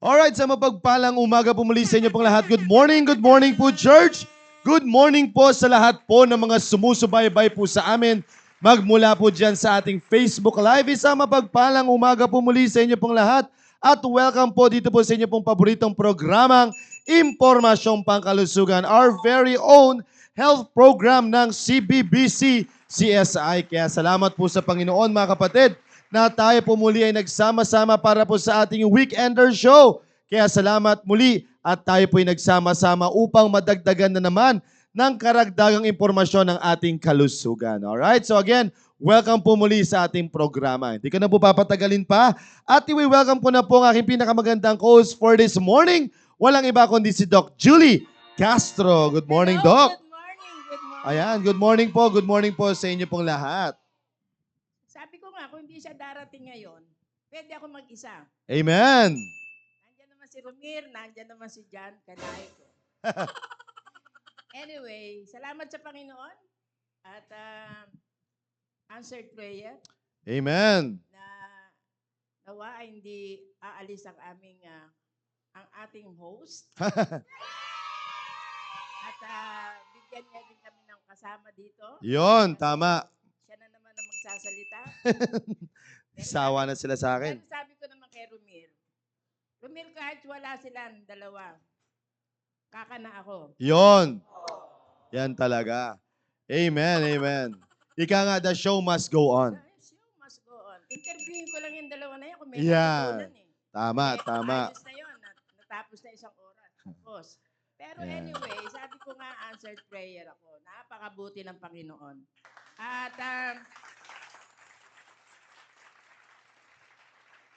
Alright, sa mapagpalang umaga po muli sa inyo pong lahat. Good morning po church. Good morning po sa lahat po ng mga sumusubaybay po sa amin. Magmula po dyan sa ating Facebook Live. Isang mapagpalang umaga po muli sa inyo pong lahat. At welcome po dito po sa inyo pong paboritong programang Impormasyong Pangkalusugan. Our very own health program ng CBBC CSI. Kaya salamat po sa Panginoon mga kapatid na tayo po muli ay nagsama-sama para po sa ating Weekender Show. Kaya salamat muli at tayo po ay nagsama-sama upang madagdagan na naman ng karagdagang impormasyon ng ating kalusugan. Alright? So again, welcome po muli sa ating programa. Hindi ko na po papatagalin pa at i-welcome ko na po ang aking pinakamagandang host for this morning. Walang iba kundi si Doc Julie Castro. Good morning, Hello, Doc. good morning, good morning. Ayan, good morning po. Good morning po sa inyo pong lahat. Sabi ko nga, kung hindi siya darating ngayon, pwede ako mag-isa. Amen. Nandiyan naman si Romir, nandiyan naman si John, kalahi ko. Anyway, salamat sa Panginoon at answered prayer Amen. na nawa ay hindi aalis ang ang ating host. At bigyan niya din kami ng kasama dito. Yon, tama. Siya na naman ang magsasalita. Sawa na sila sa akin. Pero sabi ko naman kay Romir, kahit wala silang dalawa, kaka na ako. Yon. Yan talaga. Amen, amen. Ika nga, the show must go on. Show must go on. Interviewin ko lang yung dalawa na yan kung may Yeah. natutunan eh. Tama, Eh, tama. Ayos na yun. Natapos na isang oras. Tapos. Pero Yeah. anyway, sabi ko nga answered prayer ako. Napakabuti ng Panginoon. At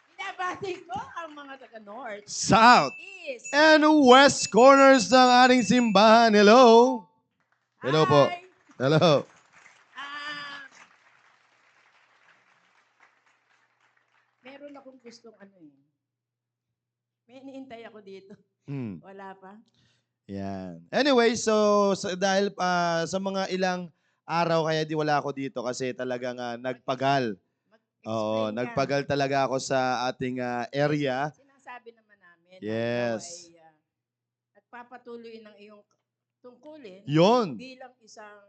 binabati ko ang mga taga-North, South East, and West corners ng ating simbahan. Hello. Hello po. Hi! Hello. Ah, meron akong gustong may iniintay ako dito. Hmm. Wala pa. Yan. Anyway, so dahil sa mga ilang araw kaya di wala ako dito kasi talagang nagpagal. Oo, Mag-explain ka. nagpagal talaga ako sa ating area. Sinasabi naman namin Yes. na ikaw ay nagpapatuloy ng iyong tungkulin Yon. bilang isang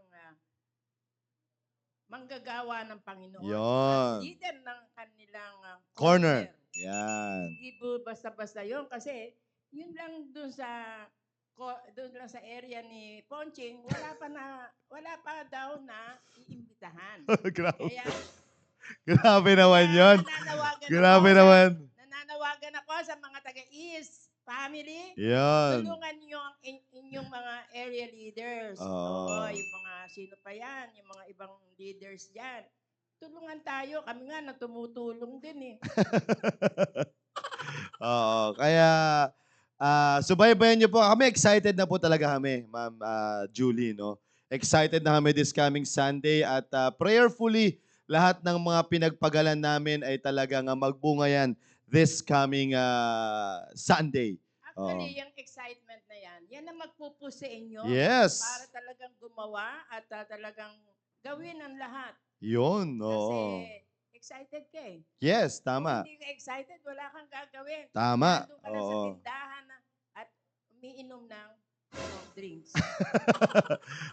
manggagawa ng Panginoon. Yon. At leader ng kanilang Corner. Yan. Hindi basta-basta yun kasi yun lang doon sa area ni Ponching, wala pa daw na iimbitahan. Grabe. Kaya Grabe naman yon. Grabe ako naman. nananawagan ako sa mga taga-East family. Yan. Tulungan niyo ang inyong mga area leaders. Oo. Oo, yung mga sino pa yan, yung mga ibang leaders dyan. Tulungan tayo. Kami nga na tumutulong din eh. Oo, kaya subaybayan niyo po. Kami excited na po talaga kami, Ma'am Julie, no? Excited na kami this coming Sunday at prayerfully lahat ng mga pinagpagalan namin ay talagang magbunga yan this coming Sunday. Actually, yung excitement na yan ang magpupus sa inyo Yes. para talagang gumawa at talagang gawin ang lahat. Yun, Kasi oo. excited ka eh. Yes, Kung tama. hindi ka excited, wala kang gagawin. Tama. Nandun ka lang sa Oo. tindahan at umiinom ng soft drinks.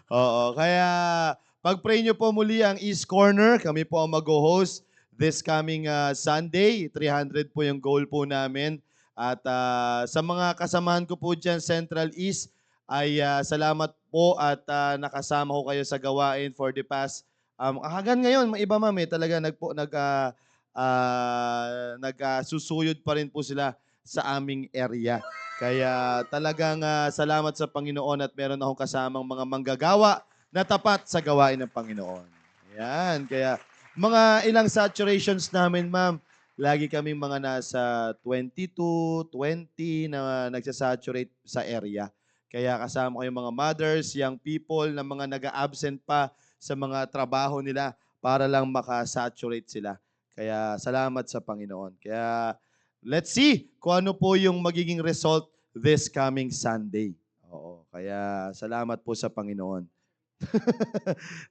Oo, kaya pag-pray nyo po muli ang East Corner. Kami po ang mag-host this coming Sunday. 300 po yung goal po namin. At sa mga kasamahan ko po dyan, Central East, ay salamat po at nakasama ko kayo sa gawain for the past hanggang ngayon, may iba ma'am talaga nagsusuyod pa rin po sila sa aming area. Kaya talagang salamat sa Panginoon at meron akong kasamang mga manggagawa na tapat sa gawain ng Panginoon. Yan, kaya mga ilang saturations namin ma'am, lagi kaming mga nasa 22, 20 na nagsasaturate sa area. Kaya kasama ko yung mga mothers, young people na mga nag-absent pa sa mga trabaho nila para lang makasaturate sila. Kaya salamat sa Panginoon. Kaya let's see kung ano po yung magiging result this coming Sunday. Oo, kaya salamat po sa Panginoon.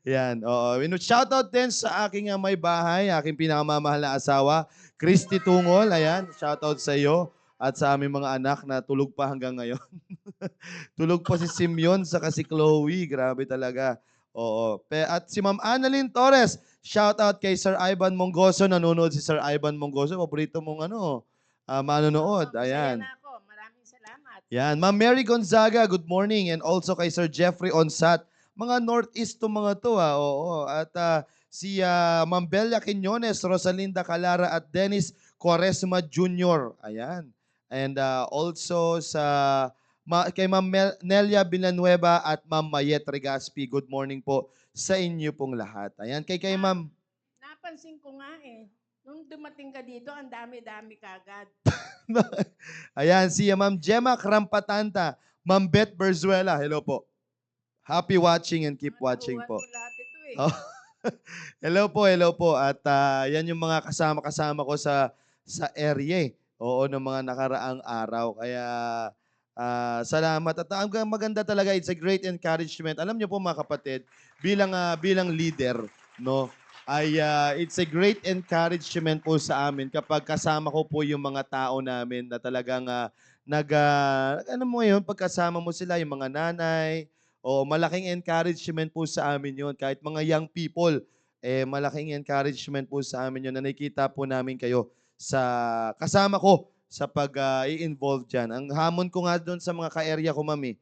Yan, oo. Shoutout din sa aking may bahay, aking pinakamamahal na asawa, Christy Tungol. Ayan, shoutout sa iyo. at sa aming mga anak na tulog pa hanggang ngayon. Tulog pa si Simeon sa si Chloe. Grabe talaga. Oo. At si Ma'am Annalyn Torres, shout out kay Sir Ivan Mongoso. Nanonood si Sir Ivan Mongoso. Paborito mong manonood. Oo, masaya Ayan. na ako. Maraming salamat. Yan. Ma'am Mary Gonzaga, good morning. And also kay Sir Jeffrey Onsat. Mga Northeast to mga to Oo. At si Ma'am Belia Quiñones, Rosalinda Calara at Dennis Quaresma Jr. Ayan. And also kay Ma'am Nelia Villanueva at Ma'am Mayet Regaspi, good morning po sa inyo pong lahat. Ayan. Kay Ma'am. Napansin ko nga nung dumating ka dito, ang dami-dami kagad. Ayan, si Ma'am Gemma Krampatanta, Ma'am Beth Berzuela, hello po. Happy watching and keep watching po. Ko lahat ito Oh. Hello po. At yan yung mga kasama-kasama ko sa area Oo, ng mga nakaraang araw. Kaya salamat. At ang maganda talaga, it's a great encouragement. Alam niyo po mga kapatid, bilang leader, no, ay it's a great encouragement po sa amin kapag kasama ko po yung mga tao namin na talagang ano mo yun, pagkasama mo sila, yung mga nanay, malaking encouragement po sa amin yun. Kahit mga young people, malaking encouragement po sa amin yun na nakikita po namin kayo kasama ko sa pag-i-involve dyan. Ang hamon ko nga doon sa mga ka-area ko, mami,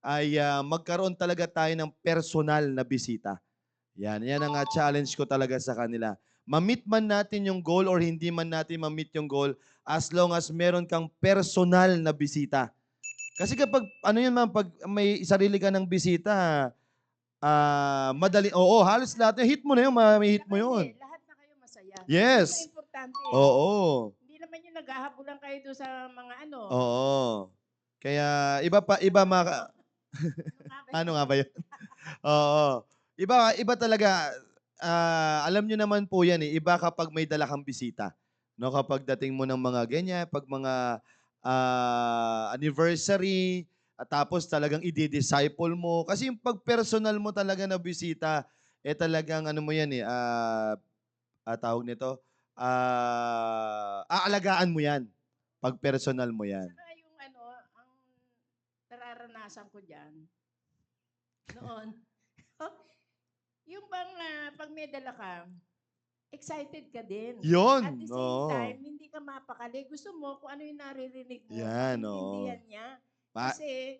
ay magkaroon talaga tayo ng personal na bisita. Yan ang challenge ko talaga sa kanila. Ma-meet man natin yung goal or hindi man natin ma-meet yung goal, as long as meron kang personal na bisita. Kasi kapag, pag may sarili ka ng bisita, madali, halos lahat. Hit mo na yun, may hit mo yun. Lahat na kayo masaya. Yes. Ito importante. Oo. Hindi naman yung naghahabulan kayo doon sa mga Oo. Kaya iba ano nga ba yun? Oo. Iba talaga, alam nyo naman po yan iba kapag may dala kang bisita. No, kapag dating mo ng mga ganyan, pag mga anniversary, at tapos talagang i-disciple mo. Kasi yung pag personal mo talaga na bisita, talagang ano mo yan tawag nito, aalagaan mo yan. Pag personal mo yan. Saka yung ang nararanasan ko dyan, noon, yung bang pag may dala ka, excited ka din. Yun. At the same time, hindi ka mapakali. Gusto mo kung ano yung naririnig mo, Yan, maintindihan niya. Kasi,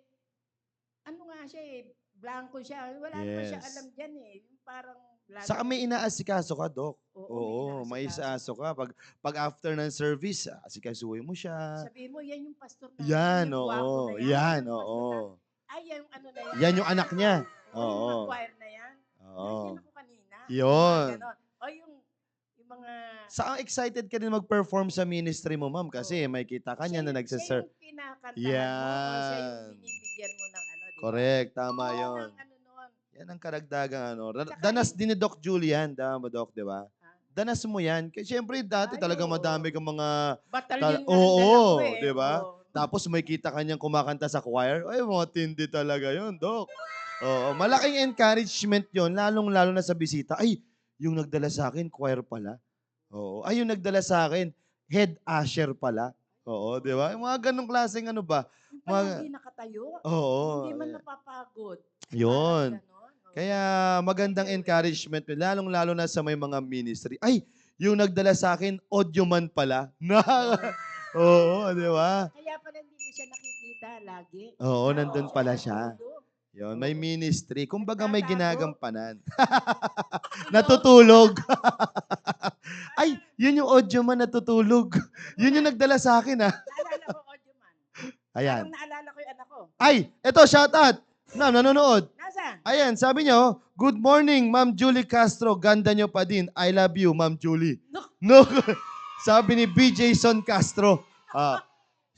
ano nga siya blanco siya. Wala naman siya alam dyan Yung parang Saka may inaasikaso ka, Dok. Oo, may isaaso ka. Pag after ng service, asikasuhin mo siya. Sabihin mo, yan yung pastor na. Yan, yung gwapo oo. na Yan, yung pastor oo. na. Ay, yung ano na yan. Yan yung anak niya. Yung mga Oo. choir na yan. Oo. Nandiyan ako kanina. Yun. O yung mga... Saan excited ka din mag-perform sa ministry mo, ma'am? Kasi may kita ka niya na nagsaserve. Siya yung kinakantahan mo o siya yung binibigyan mo ng di ba? Correct, tama yun. Yan ang karagdagang Danas din ni Doc Julian, Doc, di ba? Danas mo yan. Kasi syempre dati talaga madami kang mga... Batalyon Oo, di ba? Tapos may kita kanyang kumakanta sa choir. Ay, matindi talaga yun, Doc. Oo, malaking encouragement yon, lalong-lalo na sa bisita. Ay, yung nagdala sa akin, choir pala. Oo. Ay, yung nagdala sa akin, head usher pala. Oo, di ba? Yung mga ganong klaseng ba? Hindi nakatayo. Oo. Hindi man napapagod. Yun. Kaya magandang encouragement, lalong-lalo na sa may mga ministry. Ay, yung nagdala sa akin, audio man pala. Oo, di ba? Kaya pala hindi ko siya nakikita lagi. Oo, nandun pala siya. Yun, may ministry. Kumbaga may ginagampanan. Natutulog. Ay, yun yung audio man natutulog. Yun yung nagdala sa akin, Naalala ko audio man. Ayan. Parang naalala ko yung anak ko. Ay, eto, shout out. Nanonood. Nasaan? Ayan, sabi niyo, good morning, Ma'am Julie Castro. Ganda niyo pa din. I love you, Ma'am Julie. No. Sabi ni BJ Son Castro.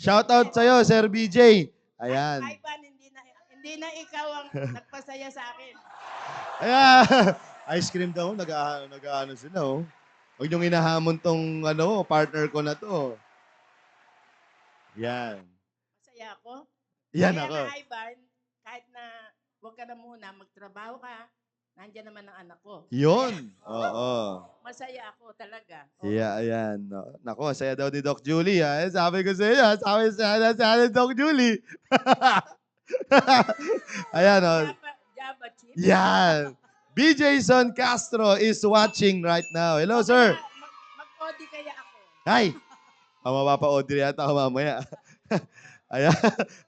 Shout out sa'yo, Sir BJ. Ayan. Ivan, hindi na ikaw ang nagpasaya sa akin. Ayan. Ice cream daw, nag-ano sila, Huwag niyong inahamon tong, partner ko na to. Yan. Masaya ako. Yan Kaya ako. na, Ivan, kahit na huwag ka na muna, magtrabaho ka, Nandiyan naman ang anak ko. Yun. Oo. Masaya ako talaga. Oo. Yeah, ayan. No. Nako, saya daw ni Doc Julie. Ha? Sabi ko sa iyo, sabi sa ni Doc Julie. Ayan, oh. Java chip. Yan. B. Jason Castro is watching right now. Hello, sir. Mag-odi kaya ako. Hi. Mapapa-Audrey yata ako mamaya. Ayan.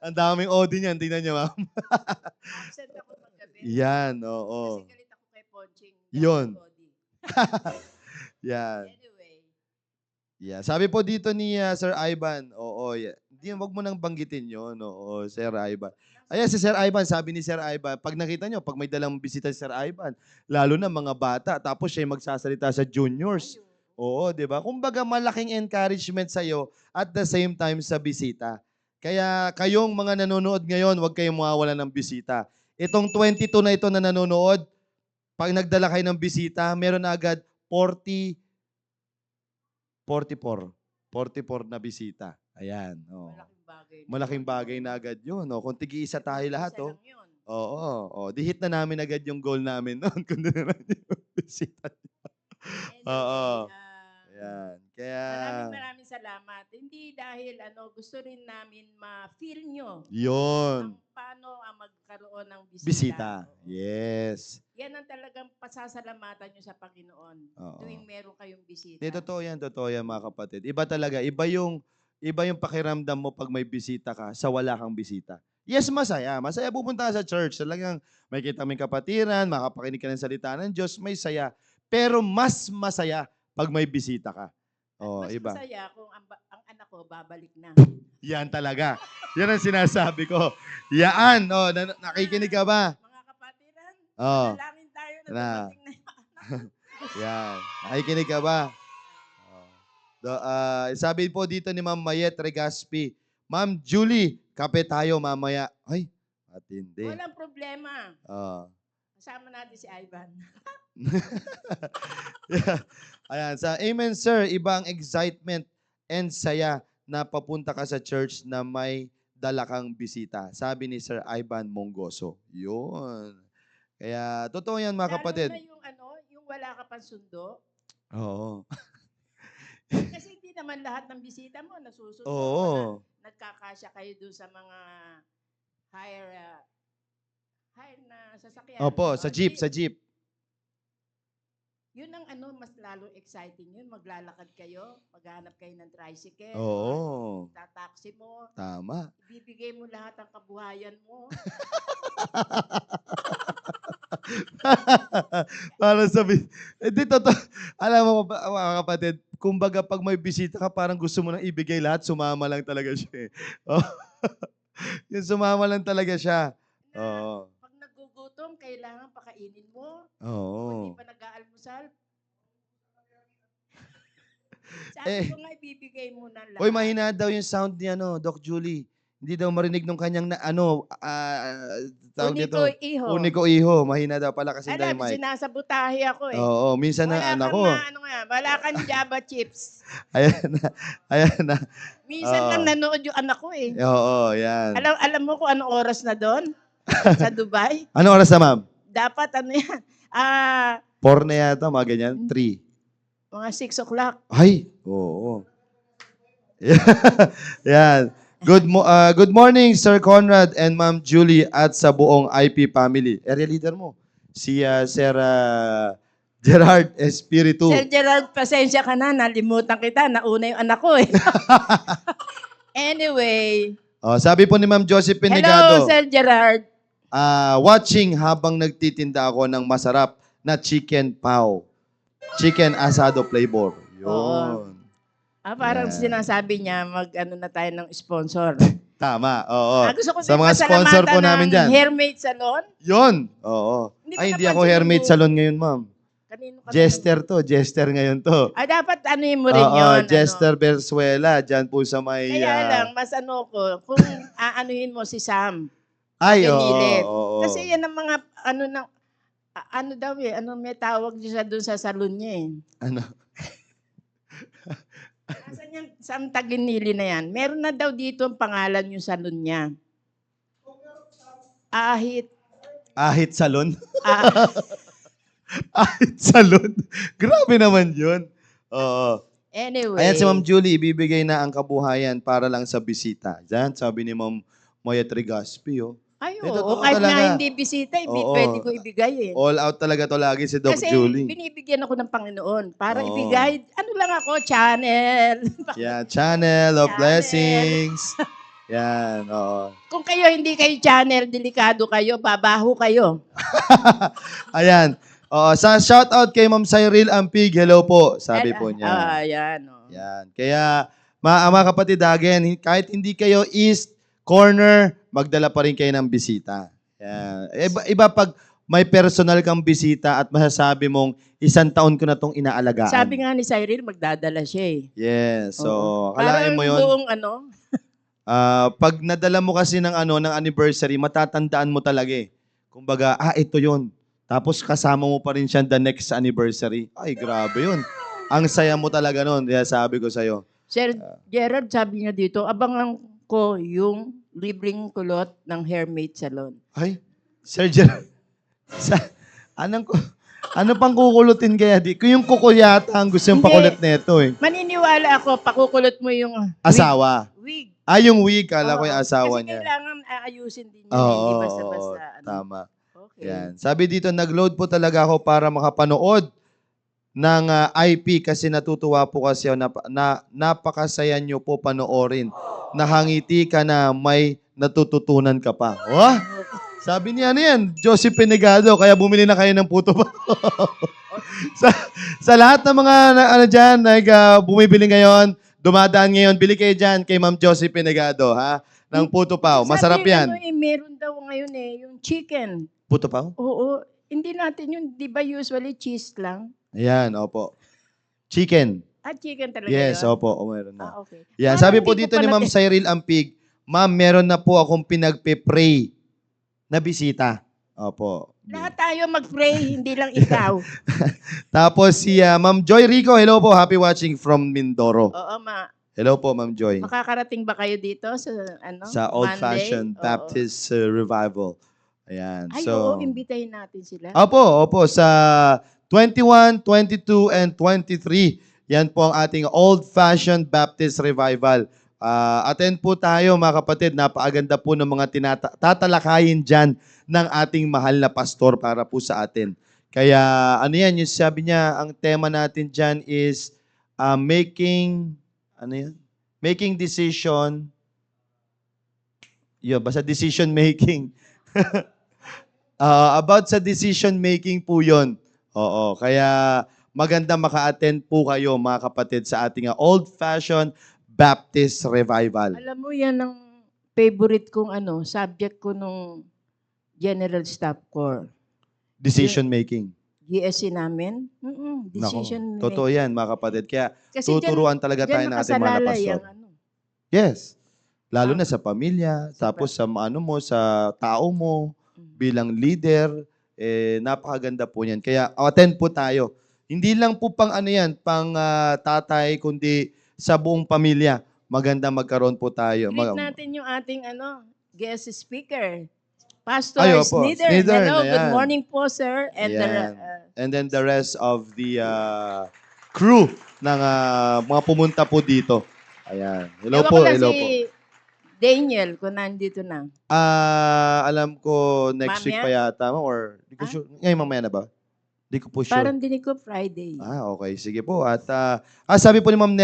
Ang daming Audrey niyan. Tingnan niyo, ma'am. Absent ako magabi. Yan, oo. Kasi galit ako kay Ponching. Yun. Odi. Yan. Anyway. Yeah. Sabi po dito ni Sir Ivan, oo, yeah. Hindi, wag mo nang banggitin yun. Oo, Sir Ivan. Ayan, si Sir Ivan, sabi ni Sir Ivan, pag nakita nyo, pag may dalang bisita si Sir Ivan, lalo na mga bata, tapos siya yung magsasalita sa juniors. Oo, di ba? Kumbaga, malaking encouragement sa'yo at the same time sa bisita. Kaya kayong mga nanonood ngayon, huwag kayong mawawalan ng bisita. Itong 22 na ito na nanonood, pag nagdala kayo ng bisita, meron na agad 44 na bisita. Ayan. Oh. Malaking bagay. Malaking bagay na agad yun. Oh. Kung tigi-isa tayo lahat. Isa Oh. lang yun. Oo. Oh. Di-hit na namin agad yung goal namin noon. Kung doon na yung bisita. Anyway, Oo. Ayan. Kaya, maraming salamat. Hindi dahil gusto rin namin ma-feel nyo yun. paano ang magkaroon ng bisita. Bisita. Yes. Yan ang talagang pasasalamatan nyo sa Panginoon. Oo. Tuwing meron kayong bisita. Di, totoo yan mga kapatid. Iba talaga. Iba yung pakiramdam mo pag may bisita ka sa wala kang bisita. Yes, masaya. Masaya pupunta ka sa church. Talagang may kita may kapatiran, makapakinig ka ng salita ng Diyos, may saya. Pero mas masaya pag may bisita ka. Oh, Mas iba. masaya kung ang anak ko babalik na. Yan talaga. Yan ang sinasabi ko. Yaan. Oh, nakikinig ka ba? Mga kapatiran, Oh. dalangin tayo na Na. dumating na yung anak. Yan. Nakikinig ka ba? Sabi po dito ni Ma'am Mayet Regaspi, Ma'am Julie, kape tayo mamaya. Ay, matindi. Walang problema. Oh. Kasama natin si Ivan. Yeah. Ayan, sa Amen Sir, ibang excitement and saya na papunta ka sa church na may dala kang bisita. Sabi ni Sir Ivan Mongoso. Yun. Kaya, totoo yan mga kapatid. Lalo na yung wala ka pang sundo. Oo. Kasi hindi naman lahat ng bisita mo nasusundo. Oo. Nagkakasya kayo doon sa mga hire na sasakyan. Opo, no? sa jeep, sa jeep. Yun ang mas lalo exciting yun. Maglalakad kayo, maghanap kayo ng tricycle. Oo. Tataksi mo. Tama. Ibibigay mo lahat ng kabuhayan mo. Para sabi, di totoo. Alam mo mga kapatid, kumbaga pag may bisita ka, parang gusto mo nang ibigay lahat, sumama lang talaga siya. Oh. Yung sumama lang talaga siya. Oo. Pag nagugutom, kailangan pakainin mo. Oo. Kung hindi pa nag-aalmusal. Sabi Eh. ko nga, ibibigay mo na lahat. Hoy, mahina daw yung sound ni Doc Julie. Hindi daw marinig nung kanyang tawag dito. Uniko iho. Uniko iho. Mahina daw pala kasi Alam, mic. sinasabutahe ako eh. Oo, minsan na Wala anak kang ko. wala kang Java chips. Ayan na. Ayan na. Minsan Oo. lang nanood yung anak ko eh. Oo, yan. Alam mo kung anong oras na doon? Sa Dubai? Ano oras na, ma'am? Dapat yan? 4 na yata, mga ganyan. 3. Mga 6 o'clock. Ay, oo. Yan. Good morning, Sir Conrad and Ma'am Julie at sa buong IP family. Area leader mo, si Sir Gerard Espiritu. Sir Gerald, pasensya ka na. Nalimutan kita. Nauna yung anak ko eh. Anyway. Oh, sabi po ni Ma'am Josephine Hello, Negado, Sir Gerard. watching habang nagtitinda ako ng masarap na chicken pao. Chicken asado flavor. Yun. Parang Yeah. sinasabi niya, na tayo ng sponsor. Tama, oo. Gusto ko Sa din mga sponsor po pasalamatan namin ng dyan. Hairmate Salon. Yun. Oo. Hindi Ay, ba hindi ako napansin hairmate mo? salon ngayon, ma'am. Kanino ka Jester to. Jester ngayon to. dapat mo rin Oo, yun. Jester Bersuela. Diyan po sa may... Kaya lang, mas ko, kung aanuhin mo si Sam. Ay, oo. Pinilit. Oo. Kasi yan ang mga, daw eh, may tawag siya doon sa salon niya eh. Ano? Nasaan yung Sam Taginili na yan? Meron na daw dito ang pangalan yung salon niya. Ahit. Ahit salon? Salon. Grabe naman yun. Oo. Anyway. Ayan si Ma'am Julie, ibibigay na ang kabuhayan para lang sa bisita. Diyan, sabi ni Ma'am Moya Trigaspi, oh. Ay, Eh, oo. totoo Kahit talaga. nga hindi bisita, Oo. pwede ko ibigay eh. All out talaga to lagi si Doc Kasi Julie. binibigyan ako ng Panginoon para Oo. ibigay, ano lang ako, channel. Yeah, channel of Channel. blessings. Yan, oo. Kung kayo hindi kayo channel, delikado kayo, babaho kayo. Ayan. Sa shoutout kay Ma'am Cyril Ampig, hello po, sabi po niya. Ayan. Oh. Yan. Kaya, mga kapatid, again, kahit hindi kayo east, corner, magdala pa rin kayo ng bisita. Yan. Iba pag may personal kang bisita at masasabi mong 1 taon ko na tong inaalagaan. Sabi nga ni Cyril, magdadala siya eh. Yes. So, Oo. kalahin mo Parang yun. buong Pag nadala mo kasi ng ng anniversary, matatandaan mo talaga eh. Kumbaga, ito yun. Tapos kasama mo pa rin siya the next anniversary. Ay, grabe yun. Ang saya mo talaga nun. Kaya sabi ko sa'yo. Sir Gerard, sabi niya dito, abangan ko yung libreng kulot ng Hairmate Salon. Ay, Sir Gerald. Ano pang kukulutin kaya di? Kung yung kuko yata ang gusto yung Hindi. pakulit nito eh. Maniniwala ako, pakukulot mo yung Asawa. wig. Yung wig. Kala ko yung Oo. asawa Kasi niya. kailangan aayusin din yun. Oo, Hindi basta-basta. tama. Okay. Yan. Sabi dito, nag-load po talaga ako para makapanood ng IP kasi natutuwa po kasi ako napakasaya nyo po panoorin. Nakangiti ka na may natututunan ka pa. Wah! Sabi niya, Josie Penegado, kaya bumili na kayo ng puto pa. sa lahat ng mga dyan, bumibili ngayon, dumadaan ngayon, bili kayo dyan kay Ma'am Josie Penegado, ha? Ng puto pao. Masarap yan. Meron daw ngayon yung chicken. Puto pao? Oo. Hindi natin yun, di ba usually cheese lang? Ayan, opo. Chicken. Chicken talaga Yes, yun? opo. Meron na. Okay. Yan, Parang sabi po hindi ko dito pa ni Ma'am nati- Cyril Ampig, Ma'am, meron na po akong pinagpe-pray na bisita. Opo. Lahat tayo mag-pray, hindi lang ikaw. Tapos si Ma'am Joy Rico, hello po, happy watching from Mindoro. Oo, Hello po, Ma'am Joy. makakarating ba kayo dito sa Sa Old Monday? Fashioned Oo. Baptist Revival. Ayan. Ay, So, oo, imbitahin natin sila. opo, sa 21, 22, and 23. Yan po ang ating Old Fashioned Baptist Revival. Attend po tayo mga kapatid. Napakaganda po ng mga tatalakayin dyan ng ating mahal na pastor para po sa atin. Kaya yung sabi niya, ang tema natin dyan is making decision. Basta decision making. About sa decision making po yun. Oo, kaya maganda maka-attend po kayo mga kapatid sa ating old-fashioned Baptist Revival. Alam mo, yan ang favorite kong subject ko nung General Staff Corps. Decision making. GSC namin. Decision making. Totoo yan mga kapatid. Kaya Kasi tuturuan talaga tayo ng ating mga pastor. Yes. Lalo na sa pamilya, tapos sa sa tao mo, bilang leader, napakaganda po niyan. Kaya attend po tayo. Hindi lang po pang pang tatay, kundi sa buong pamilya. Maganda magkaroon po tayo. Greet natin yung ating guest speaker. Pastor Ay, opo. Sneeder. Sneeder, Hello, ayan. good morning po, sir. And Ayan. And then the rest of the crew ng mga pumunta po dito. Ayan. Hello po, hello po. Daniel, kung nandito na. Alam ko next week pa Mamaya? yata, or di ko sure. Ngayon mamaya na ba? Di ko po sure. Parang dinig ko Friday. Okay. Sige po. At sabi po ni Ma'am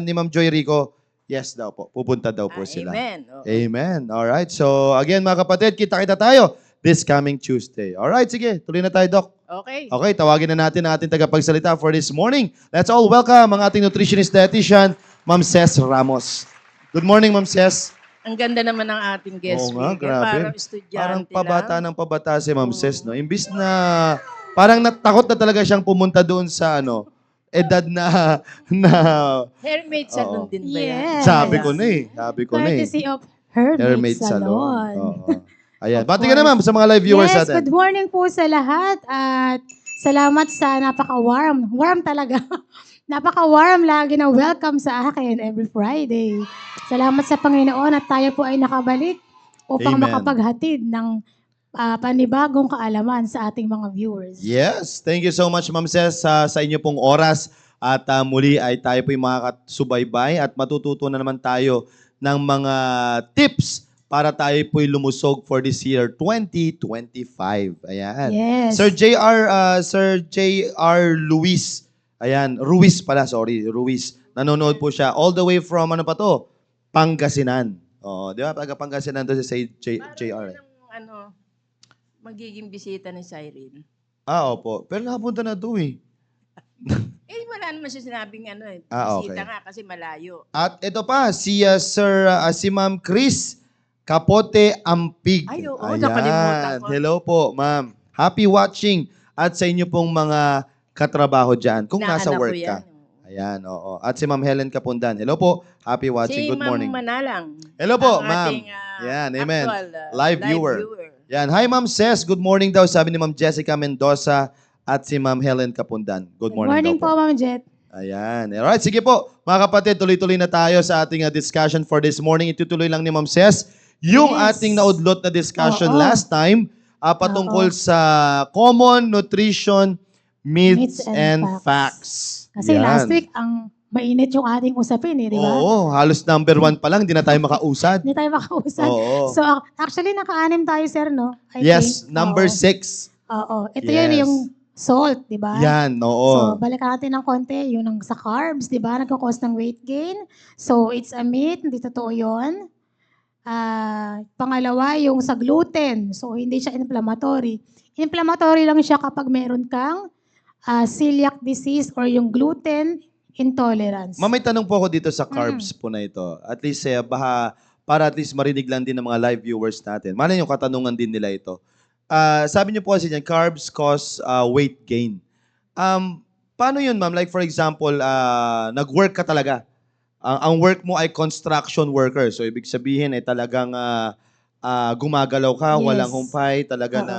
ni Ma'am Joy Rico, yes daw po. Pupunta daw po sila. Amen. Oo. Amen. Alright. So, again, mga kapatid, kita-kita tayo this coming Tuesday. Alright, sige. Tuloy na tayo, Doc. Okay. Okay, tawagin na natin ang ating tagapagsalita for this morning. Let's all welcome ang ating nutritionist dietitian, Ma'am Ces Ramos. Good morning, Ma'am Ces. Ang ganda naman ng ating guest Oo nga, speaker. grabe. Parang estudyante Parang pabata lang. ng pabata si Ma'am Ces, no? Imbis na, parang natakot na talaga siyang pumunta doon sa, edad na Hairmate salon din ba yan? Yes. sabi ko na eh. Courtesy of Hermit Hermit Salon. Oo. Ayan. Bati ka na, Ma'am, sa mga live viewers Yes, natin. good morning po sa lahat at salamat sa napaka-warm. Warm talaga. Napaka-warm lagi na welcome sa akin every Friday. Salamat sa Panginoon at tayo po ay nakabalik upang Amen. makapaghatid ng panibagong kaalaman sa ating mga viewers. Yes, thank you so much Ma'am Ces sa inyo pong oras at muli ay tayo po'y makakasubaybay at matututo na naman tayo ng mga tips para tayo po'y lumusog for this year 2025. Ayan. Yes. Sir JR Luis. Ayan, Ruiz pala, sorry, Ruiz. Nanonood po siya all the way from ano pa to? Pangasinan. Oo, di ba? Taga Pangasinan to si JR. Parang magiging bisita ni Cyril. Opo. Pero nakapunta na to eh. Wala naman siya sinabing Ah, bisita okay. nga kasi malayo. At ito pa, si Ma'am Chris Capote Ampig. Ay, oo, Ayan. nakalimutan ko. Hello po, Ma'am. Happy watching at sa inyo pong mga katrabaho dyan. Kung nasa Inaanak ko work ka. yan. Ayan, oo. At si Ma'am Helen Capundan. Hello po. Happy watching. Si Good morning. Ma'am Manalang. Hello po, ang ma'am. ating, Yan, amen. actual, Live viewer. Yan. Hi, Ma'am Ces. Good morning daw. Sabi ni Ma'am Jessica Mendoza at si Ma'am Helen Capundan. Good morning, po, daw po. Ma'am Jet. Ayan. Alright, sige po. Mga kapatid, tuloy-tuloy na tayo sa ating discussion for this morning. Itutuloy lang ni Ma'am Ces yung Yes. ating naudlot na discussion Oo. last time patungkol sa common nutrition myths Myths and and facts. Kasi Yan. last week, ang mainit yung ating usapin di ba? Oo, halos number 1 pa lang, hindi na tayo makausad. Hindi tayo makausap. Oo. So, actually, naka-anim tayo, sir, no? I Yes, think. number Oo. 6. Oo. Ito Yes. yun yung salt, di ba? Yan, So, oo. balikan natin ng konti, yung sa carbs, di ba? Nagkakos ng weight gain. So, it's a myth, hindi totoo yun. Pangalawa, yung sa gluten. So, hindi siya inflammatory. Inflammatory lang siya kapag meron kang celiac disease or yung gluten intolerance. May tanong po ako dito sa carbs po na ito. At least, para at least marinig lang din ng mga live viewers natin. Malay yung katanungan din nila ito. Sabi niyo po kasi niyan, carbs cause weight gain. Paano yun, ma'am? Like for example, nag-work ka talaga. Ang work mo ay construction worker. So, ibig sabihin ay talagang gumagalaw ka, Yes. walang humpay, talaga Oo. na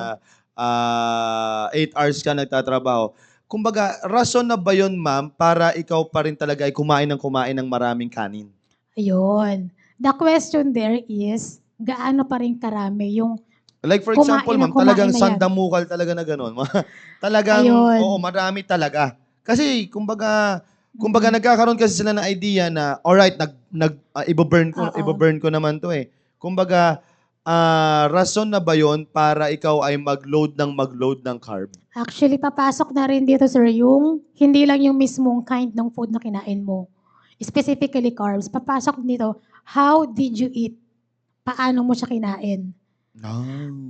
8 hours ka nagtatrabaho. Kumbaga, rason na ba yun, ma'am, para ikaw pa rin talaga ay kumain ng maraming kanin? Ayun. The question there is, gaano pa rin karami yung Like for Kumain example, na ma'am, talagang kumain na yan. sandamukal talaga na gano'n. Talagang, Ayun. oo, marami talaga. Kasi, kumbaga nagkakaroon kasi sila ng idea na, alright, ibaburn Oo. ko naman to eh. Kumbaga, rason na ba yon para ikaw ay mag-load ng carb? actually papasok na rin dito, sir, yung hindi lang yung mismong kind ng food na kinain mo. Specifically carbs. Papasok dito, how did you eat? Paano mo siya kinain?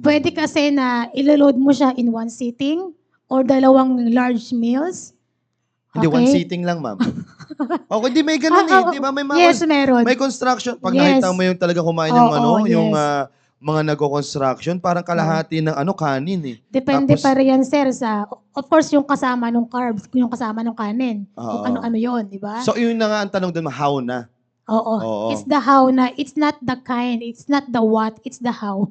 Pwede kasi na iloload mo siya in one sitting or dalawang large meals. Hindi, one Okay? sitting lang, ma'am. Okay, di may ganun Ah, eh. Di ba? May mga Yes, meron. may construction. Pag Yes. nakita mo yung talaga kumain ng Oo, yung yes. mga nagko-construction, parang kalahati ng kanin eh. Depende Tapos- pa rin yan, sir, sa, of course, yung kasama ng carbs, yung kasama ng kanin. Oo. Kung ano-ano yun, di ba? So, yun na nga ang tanong doon, how na? Oo. Oo. It's the how na, it's not the kind, it's not the what, it's the how.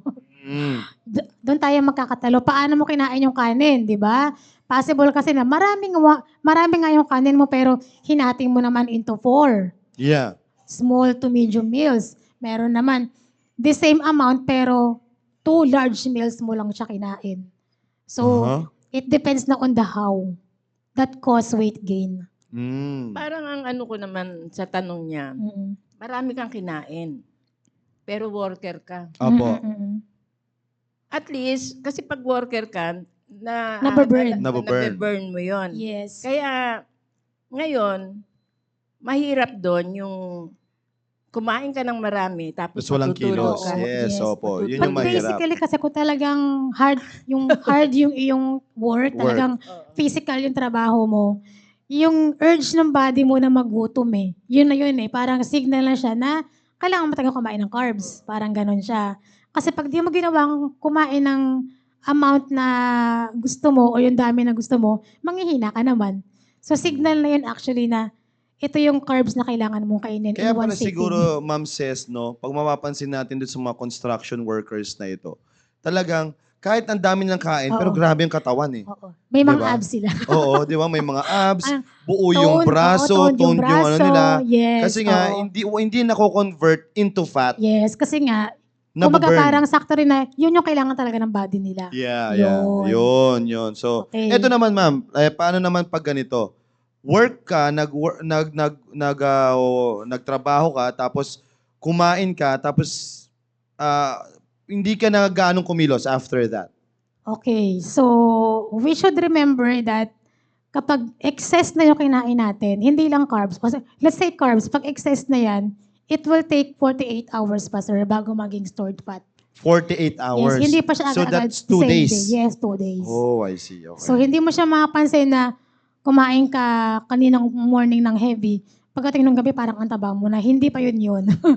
Doon tayo magkakatalo. Paano mo kinain yung kanin, di ba? Possible kasi na marami nga yung kanin mo pero hinating mo naman into 4 Yeah. small to medium meals. Meron naman the same amount pero 2 large meals mo lang siya kinain. So, Uh-huh. it depends na on the how that cause weight gain. Parang ang ano ko naman sa tanong niya, Mm-mm. marami kang kinain. Pero worker ka. Opo. Mm-mm. At least, kasi pag worker ka, Nababurn. nababurn mo yon. Yes. Kaya, ngayon, mahirap doon yung kumain ka ng marami, tapos Tapos walang matutulog kilos. ka. Yes, Yes. opo. Yun But yung mahirap. basically kasi kung talagang hard yung iyong work, talagang Oo. physical yung trabaho mo, yung urge ng body mo na magutom eh. Yun na yun eh. Parang signal na siya na kailangan mo talaga kumain ng carbs. Parang ganun siya. Kasi pag di mo ginawang kumain ng amount na gusto mo o yung dami na gusto mo, manghihina ka naman. So signal na yun actually na ito yung carbs na kailangan mong kainin Kaya in one pala sitting. siguro, Ma'am Ces, no, pag mapapansin natin doon sa mga construction workers na ito, talagang kahit ang dami nilang kain, pero Oo. grabe yung katawan eh. Oo. May mga Diba? abs sila. Oo, di ba? May mga abs, Ah, buo yung braso, toned yung ano nila. Yes. Kasi nga, oo. hindi nako-convert into fat. Yes, kasi nga, Kumbaga Nababurn. parang sakto rin na yun yung kailangan talaga ng body nila. Yeah. Yun. So, Okay. eto naman ma'am, paano naman pag ganito? Work ka, nagtrabaho ka, tapos kumain ka, tapos hindi ka na gaanong kumilos after that. Okay, so we should remember that kapag excess na yung kinain natin, hindi lang carbs. Let's say carbs, pag excess na yan, it will take 48 hours pa, sir, bago maging stored fat. 48 hours. Yes, hindi pa siya So agad-agad that's 2 same days. day. Yes, 2 days. Oh, I see. Okay. So hindi mo siya mapapansin na kumain ka kaninang morning ng heavy, pagdating ng gabi parang ang taba mo na, hindi pa yun.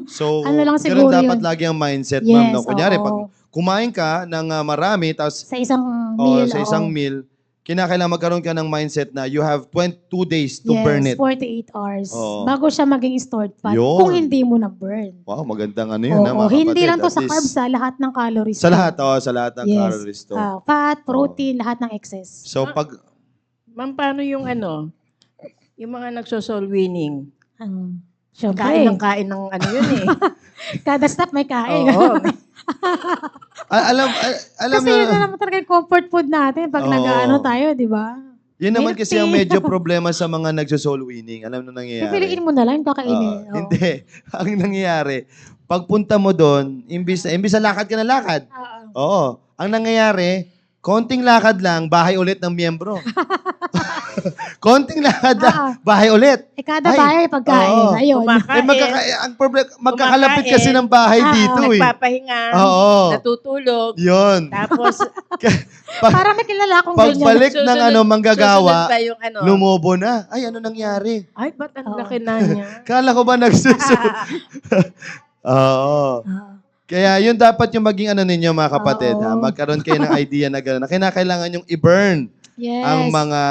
So, Ano lang ganun siguro dapat yun. lagi ang mindset, ma'am. Yes, No? Kunyari, oo. pag kumain ka ng marami, tapos Sa isang meal. sa isang oo. meal, kinakailangan magkaroon ka ng mindset na you have 2 days to burn it. 48 hours. Oo. Bago siya maging stored fat. Yun. Kung hindi mo na-burn. Wow, magandang ano yun, Oo, mga hindi kapatid. lang to At sa least- carbs, lahat ng calories. Sa to. lahat, sa lahat ng Yes. calories to. Fat, protein, lahat ng excess. So, pag, Ma'am, paano yung yung mga nagso-soul winning? Siyempre. Kain ng ano yun eh. Kada stop may kain. Oo. alam Kasi mo, yun na naman talaga yung comfort food natin pag Oo. nag-ano tayo, di ba? yun naman kasi ang Milk tea. medyo problema sa mga nagso-soul winning. Alam mo nangyayari. Pipiliin mo na lang yung kakainin. Oo. Oo. Hindi. Ang nangyayari, pagpunta mo doon, imbis na lakad ka na lakad. Oo. Oo. Ang nangyayari, konting lakad lang, bahay ulit ng miyembro. Konting lakad lang, bahay ulit. Kada Ay, bahay pagkain. oo. Ayun. Ang problem, magkakalapit kasi ng bahay Ah, dito eh. Nagpapahinga, Oo. natutulog, Yun. tapos Parang may kilala akong ganyan. Pagbalik ng manggagawa, susunod ba yung lumobo na. Ay, ano nangyari? Ay, ba't ang Oo. laki na niya? Kala ko ba nagsusunod? Oo. Oo. Kaya yun dapat yung maging ano ninyo mga kapatid. Oo. Ha? Magkaroon kayo ng idea na gano'n. Na kinakailangan yung i-burn Yes. ang mga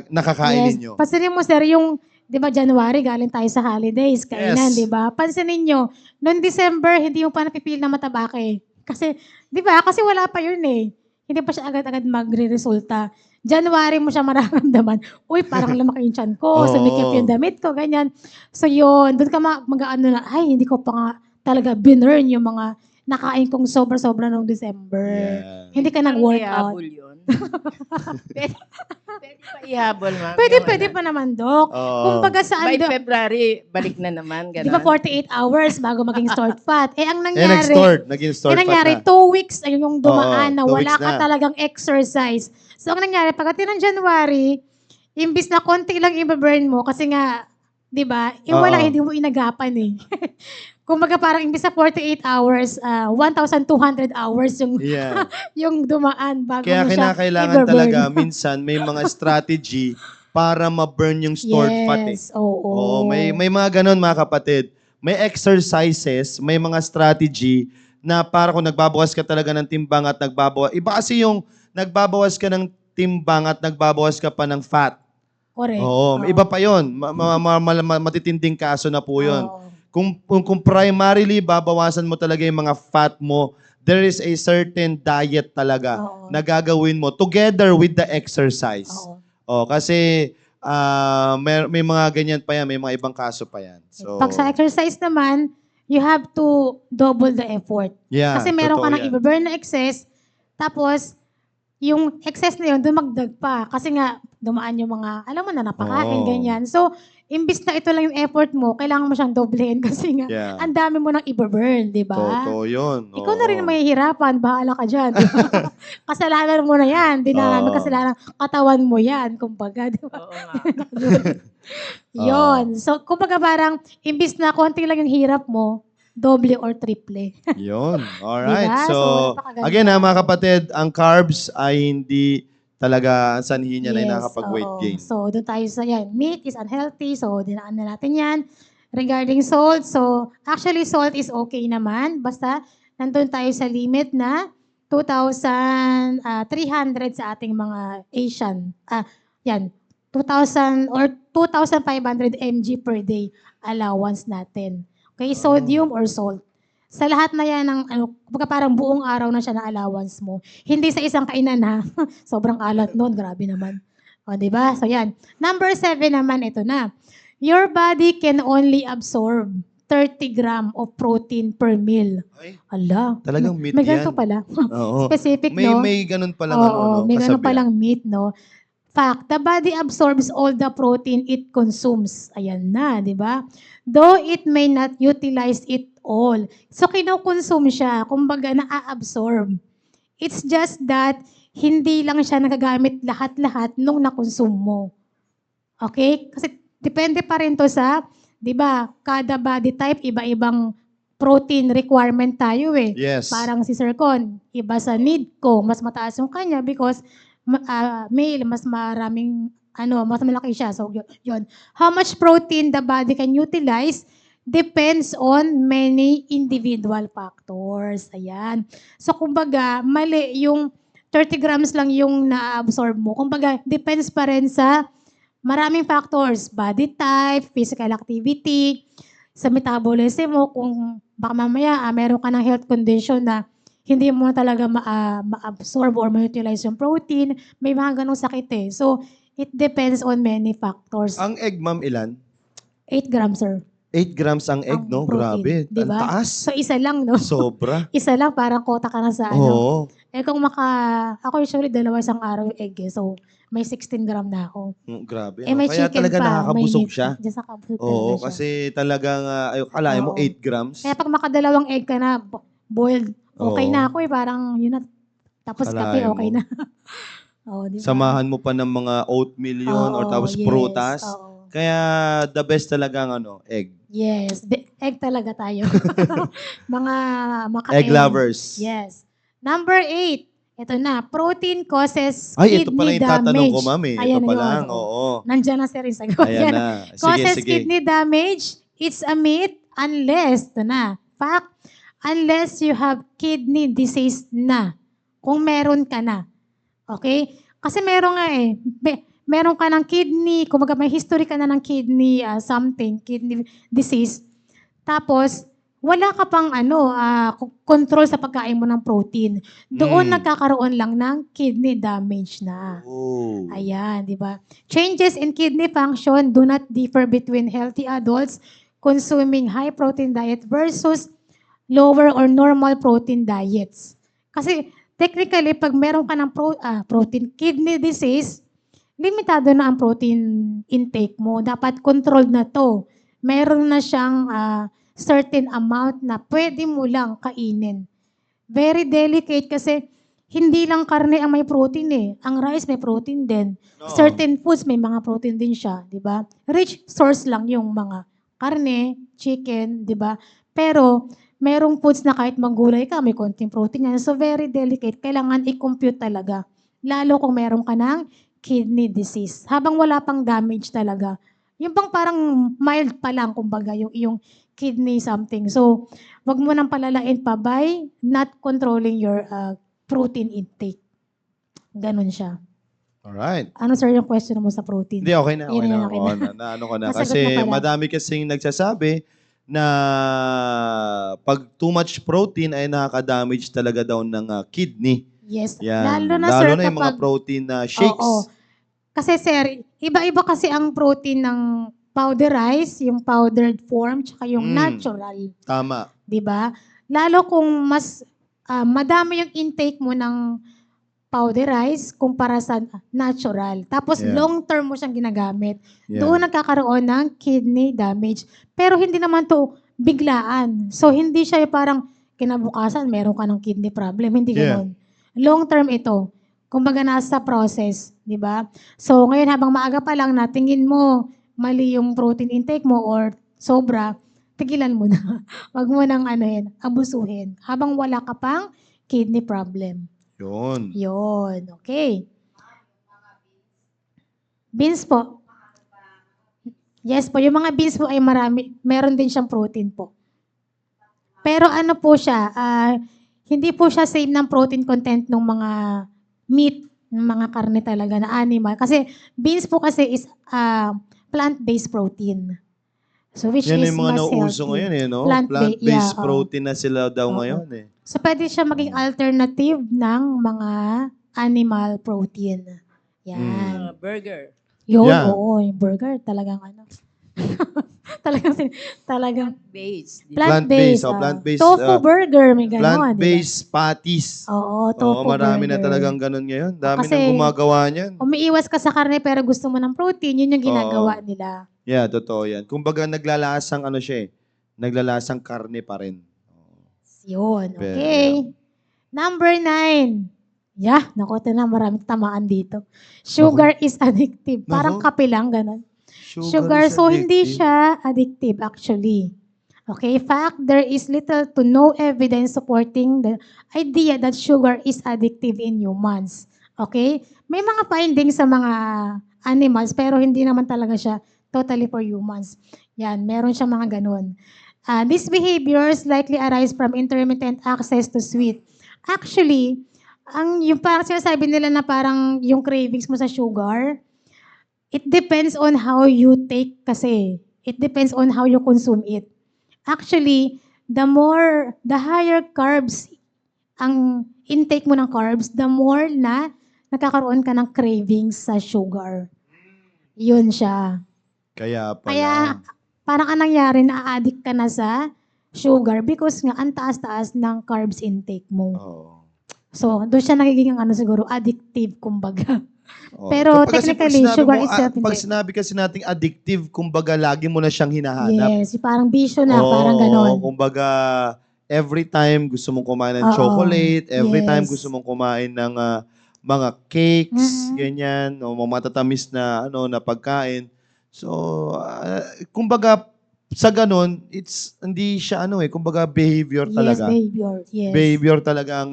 nakakain ninyo. Pansinin mo, sir, yung, di ba, January, galing tayo sa holidays, kainan, Yes. di ba? Pansinin nyo, noong December, hindi yung pa napipil na mataba ka eh. Kasi, di ba, kasi wala pa yun eh. Hindi pa siya agad-agad magre-resulta. January mo siya mararamdaman, uy, parang lumaki yung tiyan ko, Oo. sumikip yung damit ko, ganyan. So yun, doon ka mag-ano na, ay, hindi ko pa nga talaga binurn yung mga nakain kong sobra-sobra noong December. Yeah. Hindi ka nag-workout. Ihabol yun. pwede pa ihabol, ma'am. Pwede pa naman, Dok. Oo. Kumbaga saan, By Dok? February, balik na naman. Di ba 48 hours bago maging stored fat? Ang nangyari, Naging stored fat nangyari na. 2 weeks ayun yung dumaan Oo, na 2 wala weeks ka na. talagang exercise. So, ang nangyari, pagdating ng January, imbis na konti lang i-burn mo, kasi nga, di ba, wala, Oo. hindi mo inagapan eh. Kumbaga parang imbis na 48 hours, 1,200 hours yung, Yeah. yung dumaan bago Kaya mo siya kinakailangan i-burn. talaga minsan may mga strategy para ma-burn yung stored fat eh. Yes, oo. Oo, may mga ganun mga kapatid. May exercises, may mga strategy na para kung nagbabawas ka talaga ng timbang at nagbabawas. Iba kasi yung nagbabawas ka ng timbang at nagbabawas ka pa ng fat. Correct. Oo, iba pa yun. Matitinding kaso na po yun. Oo. Kung primarily babawasan mo talaga yung mga fat mo, there is a certain diet talaga Oo. na gagawin mo together with the exercise. Oo. Kasi may mga ganyan pa yan, may mga ibang kaso pa yan. So, Pag sa exercise naman, you have to double the effort. yeah, Kasi meron totoo ka nang yan. i-burn na excess, tapos yung excess na yun, dumagdag pa. Kasi nga, dumaan yung mga, alam mo na, napakain, Oo. ganyan. So, imbis na ito lang yung effort mo, kailangan mo siyang doblehin kasi nga, Yeah. ang dami mo nang i-burn, di ba? Totoo yun. Ikaw na rin Oo. mahihirapan, bahala ka dyan. di ba? Kasalanan mo na yan, di na Oo. kasalanan, katawan mo yan, kumbaga, di ba? Oo nga. Yon. So, kumbaga parang, imbis na konti lang yung hirap mo, doble or triple. Yun. Alright. Diba? So, So, napakaganda. again mga kapatid, ang carbs ay hindi talaga ang sanhi niya na Yes, nakakapag-weight oo. gain. So, doon tayo sa yan. Meat is unhealthy. So, dinaan na natin yan. Regarding salt, so, actually, salt is okay naman. Basta, nandun tayo sa limit na 2,300 sa ating mga Asian. Yan. 2,000 or 2,500 mg per day allowance natin. Okay, sodium or salt. Sa lahat na yan ng kumbaga parang buong araw na siya na allowance mo. Hindi sa isang kainan ha. Sobrang alat noon, grabe naman. O, di ba? So yan. Number 7 naman ito na. Your body can only absorb 30 gram of protein per meal. Ay, Ala, talagang meat may yan. ganito pala. Oo. Specific, May, no? may ganun palang Oo, may ganun kasabihan. palang meat, no? Fact, the body absorbs all the protein it consumes. Ayan na, di ba? Though it may not utilize it all. So, kinukonsume siya. Kumbaga, na-absorb. It's just that, hindi lang siya nagagamit lahat-lahat nung nakonsume mo. Okay? Kasi, depende pa rin to sa, di ba, kada body type, iba-ibang protein requirement tayo eh. Yes. Parang si Sir Con, iba sa need ko, mas mataas yung kanya because male, mas maraming, mas malaki siya. So, yun. How much protein the body can utilize depends on many individual factors. Ayan. So, kumbaga, mali yung 30 grams lang yung na-absorb mo. Kumbaga, depends pa rin sa maraming factors. Body type, physical activity, sa metabolism mo, kung baka mamaya meron ka ng health condition na hindi mo talaga ma-absorb or ma-utilize yung protein, may mga ganong sakit eh. So, it depends on many factors. Ang egg, ma'am, ilan? 8 grams, sir. 8 grams ang egg, Ang no? protein, Grabe. Ang diba? taas. So, isa lang, no? Sobra. Isa lang, parang kota ka na sa Oo. Eh, kung ako usually 2 isang araw yung egg eh. So, may 16 gram na ako. Grabe. Eh, no? may Kaya chicken talaga pa, may nakakabusog meat siya. pa. Diyan sa kabusog Oo, talaga siya. kasi talagang, kalahin mo, Oo. 8 grams. Kaya pag makadalawang egg ka na, boiled, okay Oo. na ako eh. Parang yun na. Tapos kape, Kalahin okay mo. na. Oh, di ba? Samahan mo pa ng mga oatmeal yun, or Oo, tapos yes, prutas. oo. Kaya the best talaga ang egg. Yes, egg talaga tayo. Mga Egg maka-egg. lovers. Yes. Number 8. Ito na, protein causes Ay, ito pala kidney yung tatanong damage. ko, ma'am. Ito Ayan pa yun, lang, oo. oo. Nandiyan na si Risa. Ayan na. Sige, Causes sige. kidney damage, it's a myth unless, ito na, fact, unless you have kidney disease na. Kung meron ka na. Okay? Kasi meron nga eh. Meron ka ng kidney, kumbaga may history ka na ng kidney kidney disease. Tapos, wala ka pang control sa pagkain mo ng protein. Doon nagkakaroon lang ng kidney damage na. Oh. Ayan, di ba? Changes in kidney function do not differ between healthy adults consuming high protein diet versus lower or normal protein diets. Kasi technically, pag meron ka ng protein kidney disease, limitado na ang protein intake mo. Dapat controlled na to. Meron na siyang certain amount na pwede mo lang kainin. Very delicate kasi hindi lang karne ang may protein eh. Ang rice may protein din. No. Certain foods may mga protein din siya, di ba? Rich source lang yung mga karne, chicken, di ba? Pero merong foods na kahit maggulay ka, may konting protein yan. So very delicate. Kailangan i-compute talaga. Lalo kung meron ka ng kidney disease. Habang wala pang damage talaga. Yung bang parang mild pa lang, kumbaga, yung kidney something. So, wag mo nang palalain pa by not controlling your protein intake. Ganon siya. Alright. Ano sir yung question mo sa protein? Hindi, okay na. Okay Yun na. na, okay Oo, na. ano ko na. Nasagot Kasi mo pala. madami kasing nagsasabi na pag too much protein ay nakaka-damage talaga daw ng kidney. Yes. Yan. Lalo na sir yung mga kapag... protein na shakes. Oo. Kasi sir, iba-iba kasi ang protein ng powderized, yung powdered form, tsaka yung natural. Tama. 'Di ba? Lalo kung mas madami yung intake mo ng powderized kumpara sa natural. Tapos Yeah. long term mo siyang ginagamit. Yeah. Doon nagkakaroon ng kidney damage. Pero hindi naman to biglaan. So hindi siya yung parang kinabukasan meron ka ng kidney problem. Hindi Yeah. ganoon. Long term ito. Kumbaga nasa process, 'di ba? So ngayon habang maaga pa lang natingin mo mali yung protein intake mo or sobra, tigilan mo na. Wag mo nang abusuhin. Habang wala ka pang kidney problem. Yun. Yun. Okay. Beans po. Yes po. Yung mga beans po ay meron din siyang protein po. Pero ano po siya, hindi po siya same ng protein content ng mga meat, ng mga karne talaga na animal. Kasi beans po kasi is plant-based protein. So which Yan is yung mga mas nauuso healthy. ngayon no? Plant-based, Plant-based yeah, protein na sila daw Oo. ngayon So pwede siya maging alternative ng mga animal protein. Yan. Burger. Yun, Yeah. oo. Yung burger talagang Talagang, talagang Base. plant-based. Plant-based, Tofu burger, may gano'n. Plant-based patties. Oo, Oo, tofu marami na burger. talagang ganun ngayon. Dami Kasi, nang gumagawa niyan. Umiiwas ka sa karne pero gusto mo ng protein, yun yung ginagawa Oo. nila. Yeah, totoo yan. Kumbaga naglalasang ano siya eh. Naglalasang karne pa rin. Yun, Pero, okay. Number 9. Yeah, naku, ito na, maraming tamaan dito. Sugar is addictive. Parang Naku. kape lang, ganun. Sugar is So hindi addictive. siya addictive actually. Okay, fact, there is little to no evidence supporting the idea that sugar is addictive in humans. Okay? May mga findings sa mga animals pero hindi naman talaga siya totally for humans. Yan, meron siya mga ganun. These behaviors likely arise from intermittent access to sweet. Actually, yung parang sinasabi nila na parang yung cravings mo sa sugar, it depends on how you take kasi. It depends on how you consume it. Actually, the higher carbs ang intake mo ng carbs, the more na nakakaroon ka ng cravings sa sugar. Yun siya. Kaya pala. Kaya parang anong nangyari, na-addict ka na sa sugar because nga ang taas-taas ng carbs intake mo. Oo. So, doon siya nagiging siguro addictive kumbaga. Oo. Pero Kapag kasi technically, sugar itself pag hindi. sinabi kasi nating addictive, kumbaga lagi mo na siyang hinahanap. Yes, yung parang bisyo na, Oo, parang ganon. kumbaga every time gusto mong kumain ng Oo. chocolate, every time Yes. gusto mong kumain ng mga cakes, Mhm. ganyan, o mga matatamis na na pagkain. So, kumbaga sa ganon, hindi siya kumbaga behavior Yes, talaga. behavior. Yes. Behavior talaga ang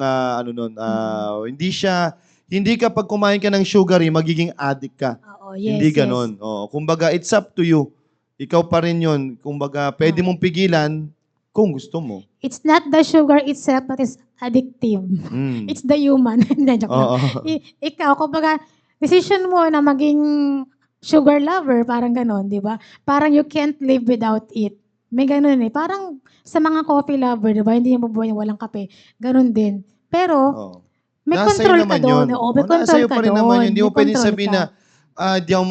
hindi ka pag kumain ka ng sugary, magiging addict ka. Oo, yes, Hindi yes. ganon. Oo, kumbaga, it's up to you. Ikaw pa rin yun. Kumbaga, pwede mong pigilan kung gusto mo. It's not the sugar itself that is addictive. Mm. It's the human. Hindi, joke lang. Oo. Ikaw, kumbaga, decision mo na maging sugar lover, parang ganon, di ba? Parang you can't live without it. May ganon eh. Parang sa mga coffee lover, di ba? Hindi yung mabuhay walang kape. Ganon din. Pero, Oo. may Nasa iyo control ka naman doon. yun. Oo, may Nasa control iyo ka pa rin doon. naman yun. Hindi mo May pwedeng control sabihin ka. na di ako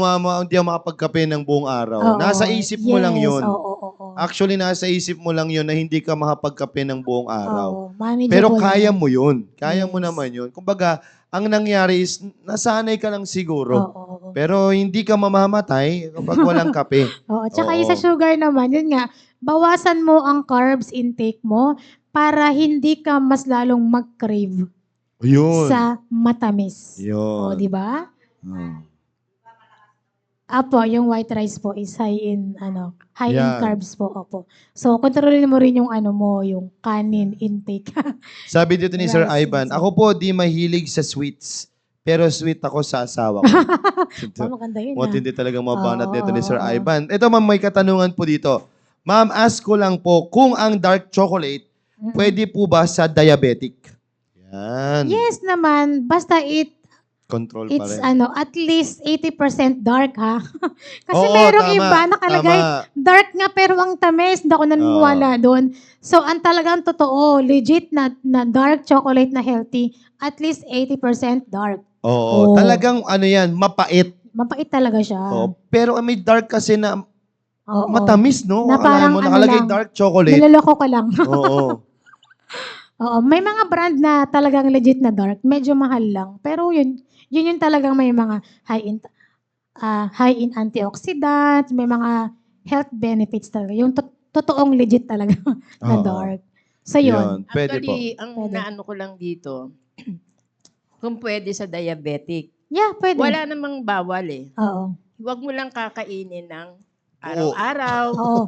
makapagkape ng buong araw. Oo, Nasa isip mo lang yes, yun. Oo. Actually, nasa isip mo lang yun na hindi ka makapagkape ng buong araw. Oo, manageable Pero kaya naman. mo yun. Kaya mo Yes. naman yun. Kumbaga, ang nangyari is, nasanay ka lang siguro. Oo. Pero hindi ka mamamatay kapag walang kape. Oo, tsaka Oo. yung sa sugar naman, yun nga, bawasan mo ang carbs intake mo para hindi ka mas lalong mag-crave Yun. sa matamis. Yun. O, di ba? Hmm. Apo, yung white rice po is high in Yan. carbs po, opo. So, kontrolin mo rin yung yung kanin intake. Sabi dito ni Sir Rice Ivan, inside. ako po di mahilig sa sweets. Pero sweet ako sa asawa ko. Oh, maganda yun. Hindi talagang mabanat nito ni Sir Oo. Ivan. Ito ma'am, may katanungan po dito. Ma'am, ask ko lang po, kung ang dark chocolate, pwede po ba sa diabetic? Yan. Yes naman, basta Control pa it's rin. at least 80% dark ha. Kasi Oo, merong tama, iba nakalagay tama. dark nga pero ang tamis, hindi ako naniniwala doon. So ang talagang totoo, legit na dark chocolate na healthy, at least 80% dark. Oo, Oo. talagang yan, mapait. Mapait talaga siya. Oo. Pero may dark kasi na Oo. matamis, no? Na Akala parang mo, nakalagay lang, dark chocolate. niloloko ka lang. Oo. Oo, may mga brand na talagang legit na dark, medyo mahal lang. Pero yun yung talagang may mga high in antioxidants, may mga health benefits talaga. Yung totoong legit talaga na Oo. dark. So yun. Pwede po. Actually, ang Pwede. naano ko lang dito, kung pwede sa diabetic, Yeah, pwede. wala namang bawal eh. Oo. Huwag mo lang kakainin ng araw-araw, Oo.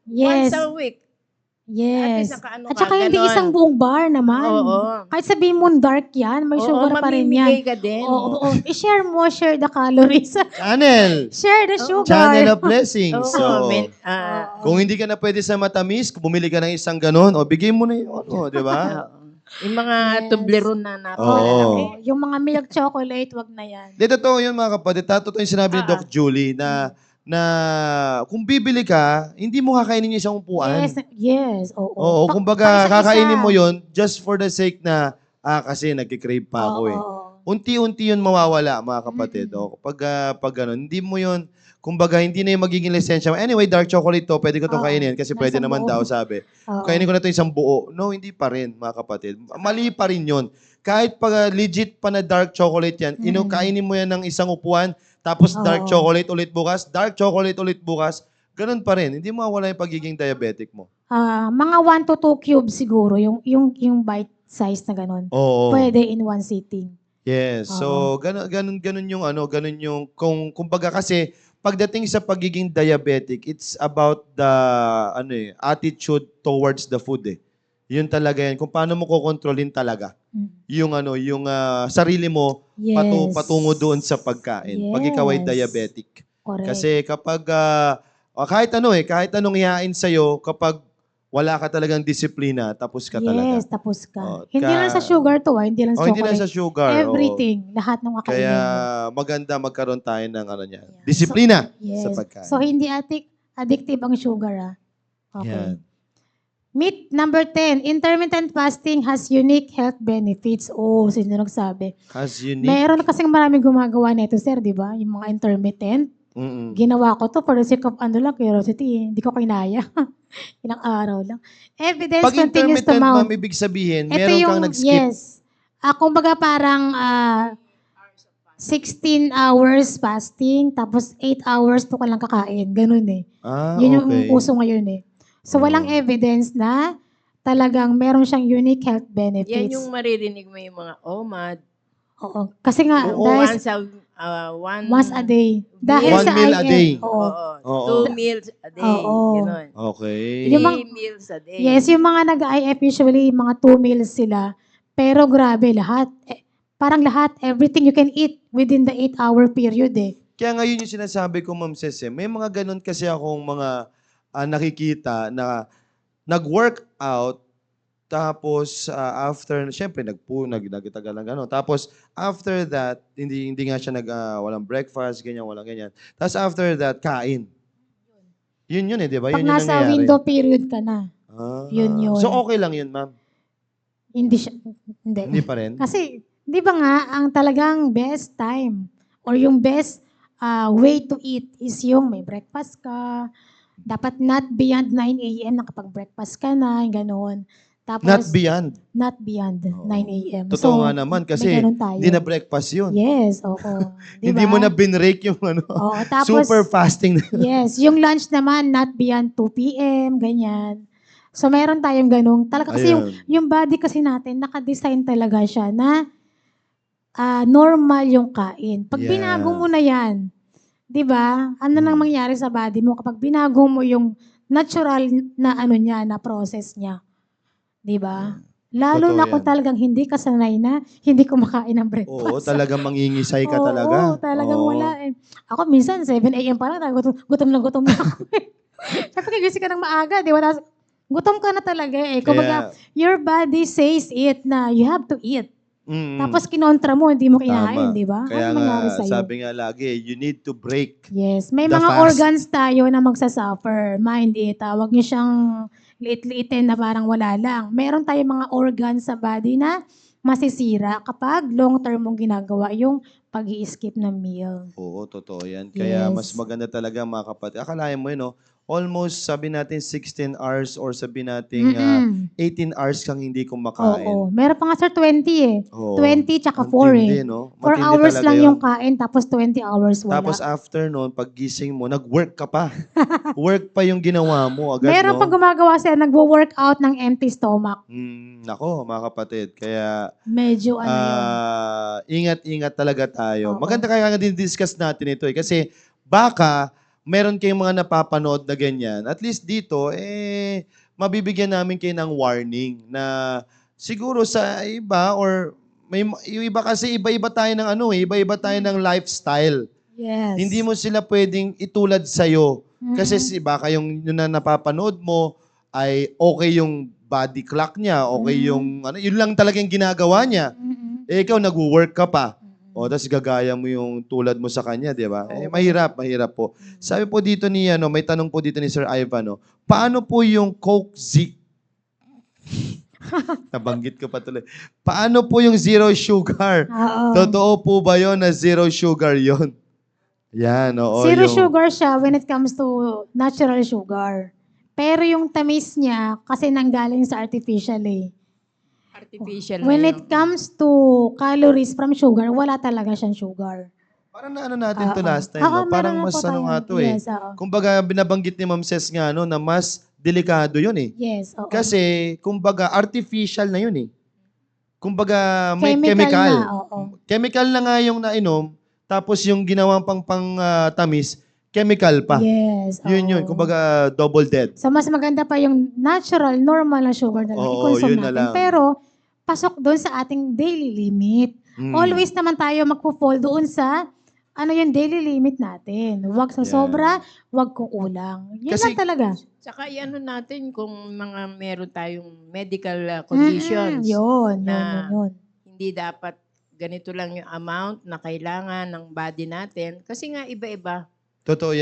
once Yes. a week. At Yes. least nakaano At ka, saka hindi ganon. isang buong bar naman. Oo. Kahit sabihin mo dark yan, may Oo, sugar pa rin mamimigay yan. ka din. Oo. I-share mo, share the calories. Channel. Share the sugar. Channel of blessings. Oo, So, kung hindi ka na pwede sa matamis, kung bumili ka ng isang ganon, bigay mo na yung di ba? Oo. Yung mga Yes. Toblerone na Oo. napakalalaki. Yung mga milk chocolate, wag na yan. Di, totoo yun mga kapatid. Totoo yung sinabi ni Doc Julie na kung bibili ka, hindi mo kakainin yung isang upuan. Yes. Oo. Oo, kumbaga kakainin mo yun just for the sake na, kasi nagkikrave pa ako eh. Oo. Unti-unti yun mawawala mga kapatid. O, pag ganun, hindi mo yun, kumbaga, hindi na yung magiging lisensya mo. Anyway, dark chocolate to, pwede ko itong Oo. kainin kasi Na pwede isang naman buo. daw, sabi. Oo. Kainin ko na ito isang buo. No, hindi pa rin, mga kapatid. Mali pa rin yun. Kahit pag legit pa na dark chocolate yan, kainin mo yan ng isang upuan, tapos dark Oo. chocolate ulit bukas, dark chocolate ulit bukas, ganun pa rin. Hindi mawawala yung pagiging diabetic mo. Mga 1 to 2 cubes siguro, yung bite size na ganun. Oo. Pwede in one sitting. Yes. So, ganun yung ganun yung kumbaga kasi pagdating sa pagiging diabetic, it's about the attitude towards the food eh. Yun talaga yan. Kung paano mo kokontrolin talaga yung yung sarili mo Yes. patungo doon sa pagkain. Pag ikaw ay Yes. diabetic. Correct. Kasi kapag kahit anong ihain sa'yo, kapag wala ka talagang disiplina, tapos ka talaga. Yes, tapos ka. Oh, Hindi lang sa sugar to, hindi lang sa hindi lang chocolate. sa sugar. oo. Everything, lahat ng kakainin Kaya mo. maganda magkaroon tayo ng Yan. disiplina Yes. sa pagkain. So, hindi addictive ang sugar, Okay. Yan. Myth number 10, intermittent fasting has unique health benefits. Oh, sino nagsabi? Has unique. Meron kasing maraming gumagawa nito, sir, di ba? Yung mga intermittent. Mm-mm. Ginawa ko to for the sake of curiosity. Hindi ko kinaya. Ilang araw lang. Evidence Pag continues to intermittent, mount. ma'am, ibig sabihin, Ito meron yung, kang nag-skip. yes. Kumbaga parang 16 hours fasting, tapos 8 hours to ka lang kakain. Ganun eh. Yun yung Okay. uso ngayon eh. So walang evidence na talagang meron siyang unique health Yan benefits. yung maririnig mo yung mga OMAD. Oo. Kasi nga, Oo, dahil Once once a day. Dahil One sa meal a IF, day. Oo. Oo. 2 meals a day. Oo. Ganon. Okay. Yung 3 meals a day. Yes, yung mga nag-IF usually, mga 2 meals sila. Pero grabe, lahat. Parang lahat, everything you can eat within the 8-hour period eh. Kaya ngayon yung sinasabi ko, Ma'am Cece, may mga ganun kasi akong mga nakikita na nag-workout, tapos after, syempre nagtagal ng gano'n. Tapos after that, hindi nga siya walang breakfast, ganyan, walang ganyan. Tapos after that, kain. Yun eh, di ba? Pag Yun yung nasa nangyayari. window period ka na, yun. So okay lang yun, ma'am? Hindi siya, Hindi pa rin? Kasi, di ba nga, ang talagang best time or yung best way to eat is yung may breakfast ka. Dapat not beyond 9 a.m. nakapag-breakfast ka na, gano'n. Tapos, Not beyond. Not beyond 9 a.m. Totoo nga naman kasi may ganun tayo. hindi na breakfast yun. Yes, oo. Hindi mo na binrake yung Oo, tapos, super fasting. yes, yung lunch naman, not beyond 2 p.m., ganyan. So, meron tayong ganung. Talaga kasi Ayan. yung body kasi natin, nakadesign talaga siya na normal yung kain. Pag Yeah. binago mo na yan, di ba? Ano nang mangyari sa body mo kapag binago mo yung natural na na process niya? Di ba? Lalo Totoo na kung yan. talagang hindi ka sanay na hindi kumakain ng breakfast. Oo, talagang mangingisay ka talaga. Oo, talagang Oo. wala eh. Ako minsan, 7 a.m. pa lang, gutom na ako. Siyempre, gising ka ng maaga, di ba? Gutom ka na talaga eh. Kumbaga, your body says it na you have to eat. Tapos kinontra mo, hindi mo kinain, di ba? Kaya Ano mangyari nga, sa'yo? sabi nga lagi, you need to break. Yes, may the mga fast. organs tayo na magsasuffer. Mind it, huwag niyo siyang liit-liitin na parang wala lang. Meron tayong mga organs sa body na masisira kapag long-term mong ginagawa yung pag-i-skip ng meal. Oo, totoo yan. Kaya Yes. mas maganda talaga mga kapatid. Akalain mo yun, no? Almost, sabi natin 16 hours or sabi natin 18 hours kang hindi kumakain. Oo. Meron pa nga sir 20 eh. Oo. 20 tsaka Ang 4 tindi, eh. no? 4 Matindi hours talaga lang yun. yung kain tapos 20 hours wala. Tapos after nun, pag gising mo, nag-work ka pa. Work pa yung ginawa mo agad, Meron no? pa gumagawa sila, nagwo-workout ng empty stomach. Nako, mga kapatid. Kaya, Medyo yun. ingat-ingat talaga tayo. Oo. Maganda kaya nga din-discuss natin ito eh. Kasi baka meron kayong mga napapanood na ganyan. At least dito, mabibigyan namin kayo ng warning na siguro sa iba or yung iba kasi iba-iba tayo ng iba-iba tayo ng lifestyle. Yes. Hindi mo sila pwedeng itulad sa'yo. Kasi baka yung na napapanood mo ay okay yung body clock niya, okay yung yun lang talagang ginagawa niya. Ikaw nagwo-work ka pa. O, tapos gagaya mo yung tulad mo sa kanya, di ba? Mahirap po. Sabi po dito ni, may tanong po dito ni Sir Ivan, paano po yung Coke Zero? Nabanggit ko pa tuloy. Paano po yung zero sugar? Oo. Totoo po ba yon na zero sugar yon? Yan, oo. Zero yung- sugar siya when it comes to natural sugar. Pero yung tamis niya, kasi nanggaling sa artificial eh. Artificial When na it comes to calories from sugar, wala talaga siyang sugar. Parang naano natin to Oo. last time, Oo, no? Parang meron na mas po ano tayo. nga to eh. Yes, oo. Kumbaga, binabanggit ni Ma'am Ses nga, no, na mas delikado yun eh. Yes, oo. Kasi, kumbaga, artificial na yun eh. Kumbaga, may Chemical chemical. na, oo. Chemical na nga yung nainom, tapos yung ginawang tamis, chemical pa. Yes, Yun. oo. Kumbaga, double dead. So, mas maganda pa yung natural, normal na sugar na lang Oo, i-consume yun na natin. lang. Pero, pasok doon sa ating daily limit. Mm. Always naman tayo magpo-fall doon sa ano yung daily limit natin. Huwag sa Yeah. sobra, huwag kukulang. Yun Kasi- lang talaga. Saka iano natin kung mga meron tayong medical conditions Yun. na- hindi dapat ganito lang yung amount na kailangan ng body natin. Kasi nga iba-iba. Totoo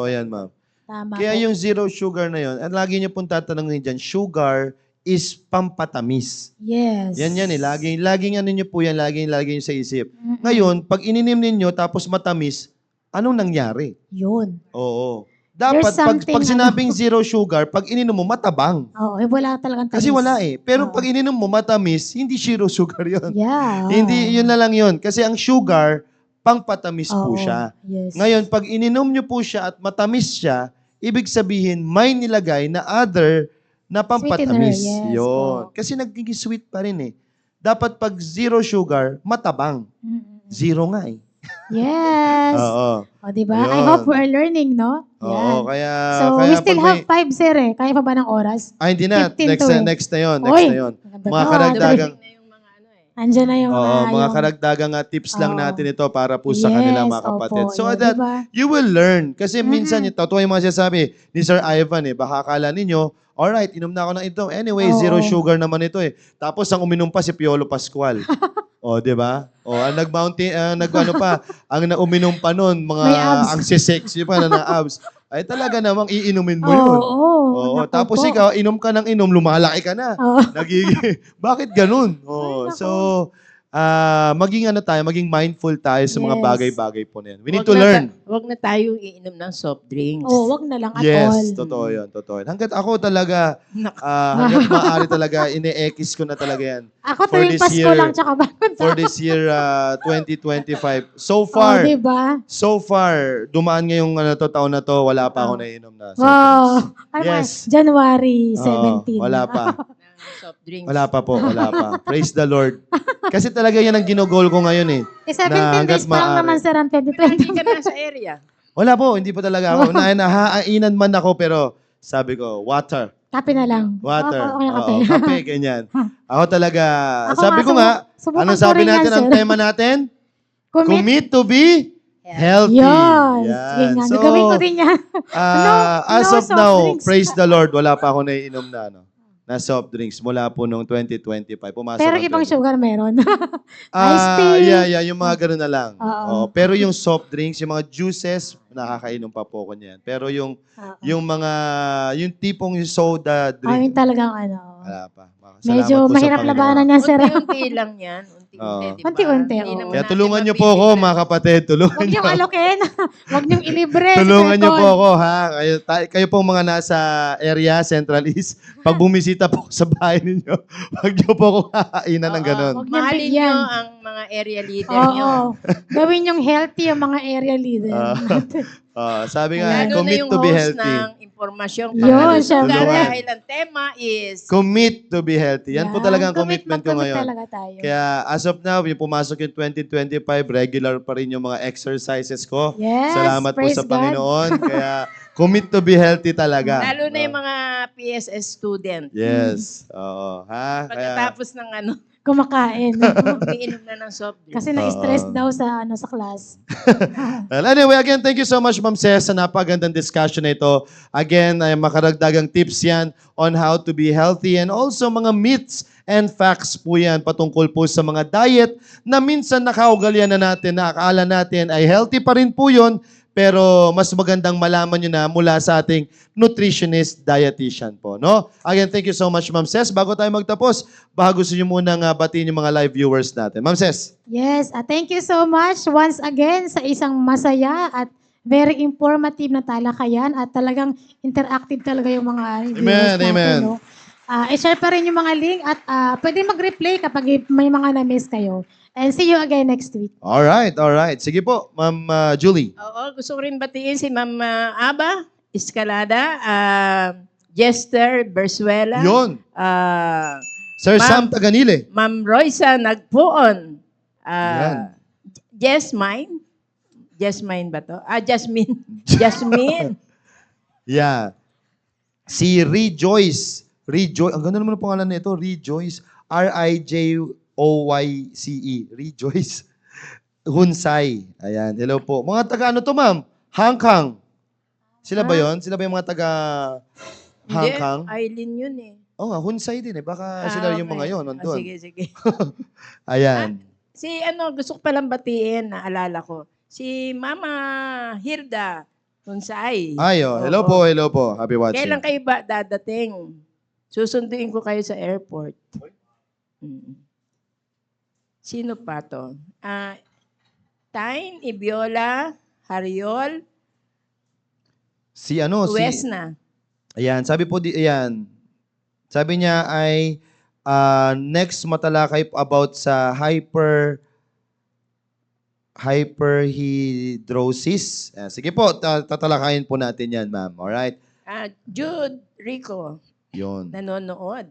yan, ma'am. Tama Kaya po. yung zero sugar na yun, at lagi niyo pong tatanungin dyan, sugar is pampatamis. Yes. Yan eh. Laging ano niyo po yan, laging niyo sa isip. Mm-mm. Ngayon, pag ininim ninyo tapos matamis, anong nangyari? Yun. Oo. Dapat, There's something, pag sinabing zero sugar, pag ininom mo, matabang. Oo, wala talagang tamis. Kasi wala eh. Pero Oo. pag ininom mo, matamis, hindi zero sugar yun. Yeah. Hindi, yun na lang yun. Kasi ang sugar, pangpatamis po Oo. siya. Yes. Ngayon, pag ininom nyo po siya at matamis siya, ibig sabihin, may nilagay na other na pampatamis. Sweetener, yes. Yun. Oo. Kasi nagiging sweet pa rin eh. Dapat pag zero sugar, matabang. Mm-mm. Zero nga eh. Yes. Oo. O, diba? I Ayun. hope we're learning, no? Oo, kaya... So, kaya we still pag have 5, sir, eh. Kaya pa ba ng oras? Hindi na. 15 Next, to eh. next na yun. Oy, Next na yun. maganda Mga to, karagdagang... Na yung mga ano eh. Andyan na yung Oo, mga yung- karagdagang tips lang Oo. natin ito para po sa kanila mga Yes, kapatid. opo, So yeah, that diba? you will learn. Kasi minsan, yung totoo yung mga sinasabi ni Sir Ivan eh, baka akala ninyo, alright, inom na ako ng ito. Anyway, Oo. zero sugar naman ito eh. Tapos ang uminom pa si Piolo Pascual. O, di ba? O, ang ang uminom pa nun, mga May abs. ang sisexy pa na abs. Ay talaga namang iinumin mo Oo, yun. oo. Oo, Naku tapos po. ikaw, inom ka ng inom, lumalaki ka na. Oo. Nagiging, bakit ganun? Oh, Ay, naku. so, maging ano tayo, maging mindful tayo sa mga Yes. bagay-bagay po na yan. We need to learn. Huwag na tayong iinom ng soft drinks. Oo, wag na lang at all. Yes, totoo yun, totoo yun. Hanggat ako talaga, hanggat maaari talaga, ine-ekis ko na talaga yan. Ako For tuwing this Pasko year- lang tsaka bagong For taon. this year, 2025. So Oo, far, diba? dumaan ngayong taon na to, wala pa ako Oo. nainom na. Wow. Ano ba? Yes. January Oo, 17. wala pa. Ng soft drinks. Wala pa po, wala pa. Praise the Lord. Kasi talaga yan ang ginogol ko ngayon eh. Eh, 17 hanggat days pa lang maaari. naman sir ang Hindi 2020. ka na sa area. Wala po, hindi po talaga ako. Nahainan man ako pero sabi ko, water. Kape na lang. Water. Okay, kape. Oo, kape, ganyan. Ako talaga, Ako sabi nga, ko nga, subukan anong ko sabi rin yan, natin, ang sir. tema natin? Commit. Commit to be healthy. Yes. Yan nga. So, Gagawin ko din yan. as no of soft now, drinks. praise the Lord, wala pa ako naiinom na soft drinks mula po noong 2025. Pumasok Pero ang ibang 20. sugar meron. Iced tea. Yeah, yung mga ganun na lang. Oo, Oo. pero yung soft drinks, yung mga juices, nakakainom pa po ko niyan. Pero yung yung tipong yung soda Ayun drink, talagang ano. wala pa. Medyo Salamat po sa mahirap Panginoon. labanan yan, sir. Unti-unti lang yan. Unti-unti, Oo. di ba? Unti-unti, Hindi oo. naman Kaya natin tulungan niyo po ako, mapipigilan. mga kapatid. Tulungan Huwag niyo. niyong alokin. Huwag niyong ilibre. si Tulungan niyo po Telcon. ako, ha? Kayo pong mga nasa area, Central East, pag bumisita po sa bahay ninyo, wag niyo po ako kakainan ng ganun. Huwag niyong Mahalin bigyan. nyo ang mga area leader nyo. Oo. Gawin yung healthy ang mga area leader. Sabi nga, Lalo na commit yung to be host healthy. ng impormasyong Yun, panghalusugan syempre. dahil ang tema is Commit to be healthy. Yan po talaga ang commitment ko mag-commit ngayon. talaga tayo. Kaya as of now, yung pumasok yung 2025, regular pa rin yung mga exercises ko. Yes, Salamat po praise sa God. Panginoon. Kaya commit to be healthy talaga. lalo na yung mga PSS student. Yes. Oo. Ha? Kaya, Pagkatapos ng Kumakain. umiinom na ng soft drink. Kasi na-stress daw sa sa class. well, anyway, again, thank you so much, Ma'am Ces, sa napagandang discussion na ito. Again, ay makaragdagang tips yan on how to be healthy and also mga myths and facts po yan patungkol po sa mga diet na minsan nakaugalian na natin, na akala natin ay healthy pa rin po yun, pero mas magandang malaman nyo na mula sa ating nutritionist, dietitian po. No? Again, thank you so much, Ma'am Ces. Bago tayo magtapos, baka gusto nyo munang batiin yung mga live viewers natin. Ma'am Ces. Yes, thank you so much once again sa isang masaya at Very informative na talakayan at talagang interactive talaga yung mga viewers natin. amen. No? I-share pa rin yung mga link at pwede mag-replay kapag may mga na-miss kayo. And see you again next week. Alright. Sige po, Ma'am Julie. Oo, gusto ko rin batiin si Ma'am Aba Escalada, Jester Bersuela, Yun. Sir Ma'am. Sam Taganile. Ma'am Roysa Nagpuon, Yan. Jasmine ba to? Jasmine. Yeah. Si Rejoice. Ang ganda naman ang pangalan nito. Rejoice. Rijoyce. Rejoice. Hunsay. Ayan. Hello po. Mga taga ano to, ma'am? Hangkang. Sila ba yon? Sila ba yung mga taga Hangkang? Hindi, Aileen yun eh. Oo nga, Hunsay din eh. Baka sila yung mga yon. Nandun. Sige. Ayan. Gusto ko palang batiin, naalala ko. Si Mama Hilda Hunsay. Hello Oo. po. Happy watching. Kailan kayo ba dadating? Susunduin ko kayo sa airport. Mm. Sino pa to? Tain, Ibiola, Hariol, Si ano? Wesna. Ayan, sabi niya ay next matalakay about sa hyperhidrosis. Sige po, tatalakayin po natin yan, ma'am. Alright? Jude Rico, Yun. nanonood.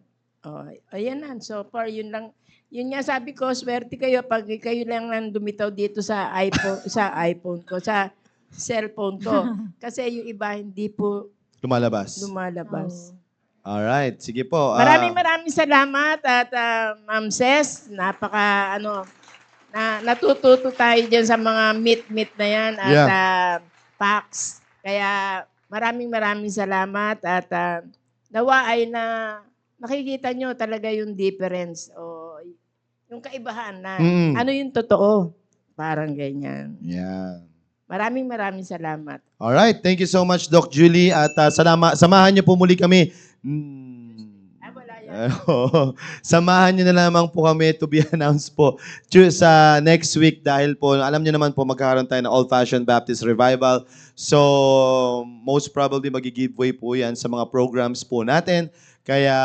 Ayan na. So far, yun lang. Yun nga sabi ko, swerte kayo pag kayo lang nang dumitaw dito sa iPhone ko, sa cellphone ko. Kasi yung iba hindi po Lumalabas. lumalabas. Alright, sige po. Maraming salamat at Ma'am Ses, natututo tayo dyan sa mga meet na yan at packs. Kaya maraming salamat at nawa ay nakikita nyo talaga yung difference o yung kaibahan na ano yung totoo. Parang ganyan. Yeah. Maraming salamat. Alright, thank you so much, Doc Julie. At samahan niyo po muli kami. Wala yan. Samahan niyo na lamang po kami to be announced po sa next week dahil po, alam niyo naman po, magkakaroon tayo ng Old-Fashioned Baptist Revival. So, most probably magi-giveaway po yan sa mga programs po natin. Kaya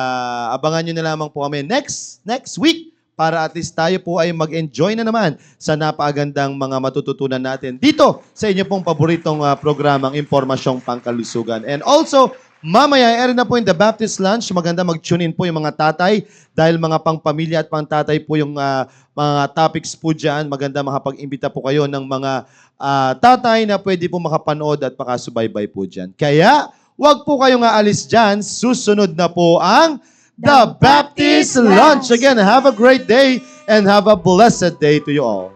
abangan niyo na lamang po kami next week para at least tayo po ay mag-enjoy na naman sa napakagandang mga matututunan natin dito sa inyo pong paboritong programang Impormasyong Pangkalusugan. And also, mamaya, na po yung The Baptist Lunch. Maganda mag-tune in po yung mga tatay dahil mga pangpamilya at pangtatay po yung mga topics po dyan. Maganda makapag-imbita po kayo ng mga tatay na pwede po makapanood at makasubaybay po dyan. Kaya, wag po kayong aalis dyan. Susunod na po ang The Baptist Lunch. Again, have a great day and have a blessed day to you all.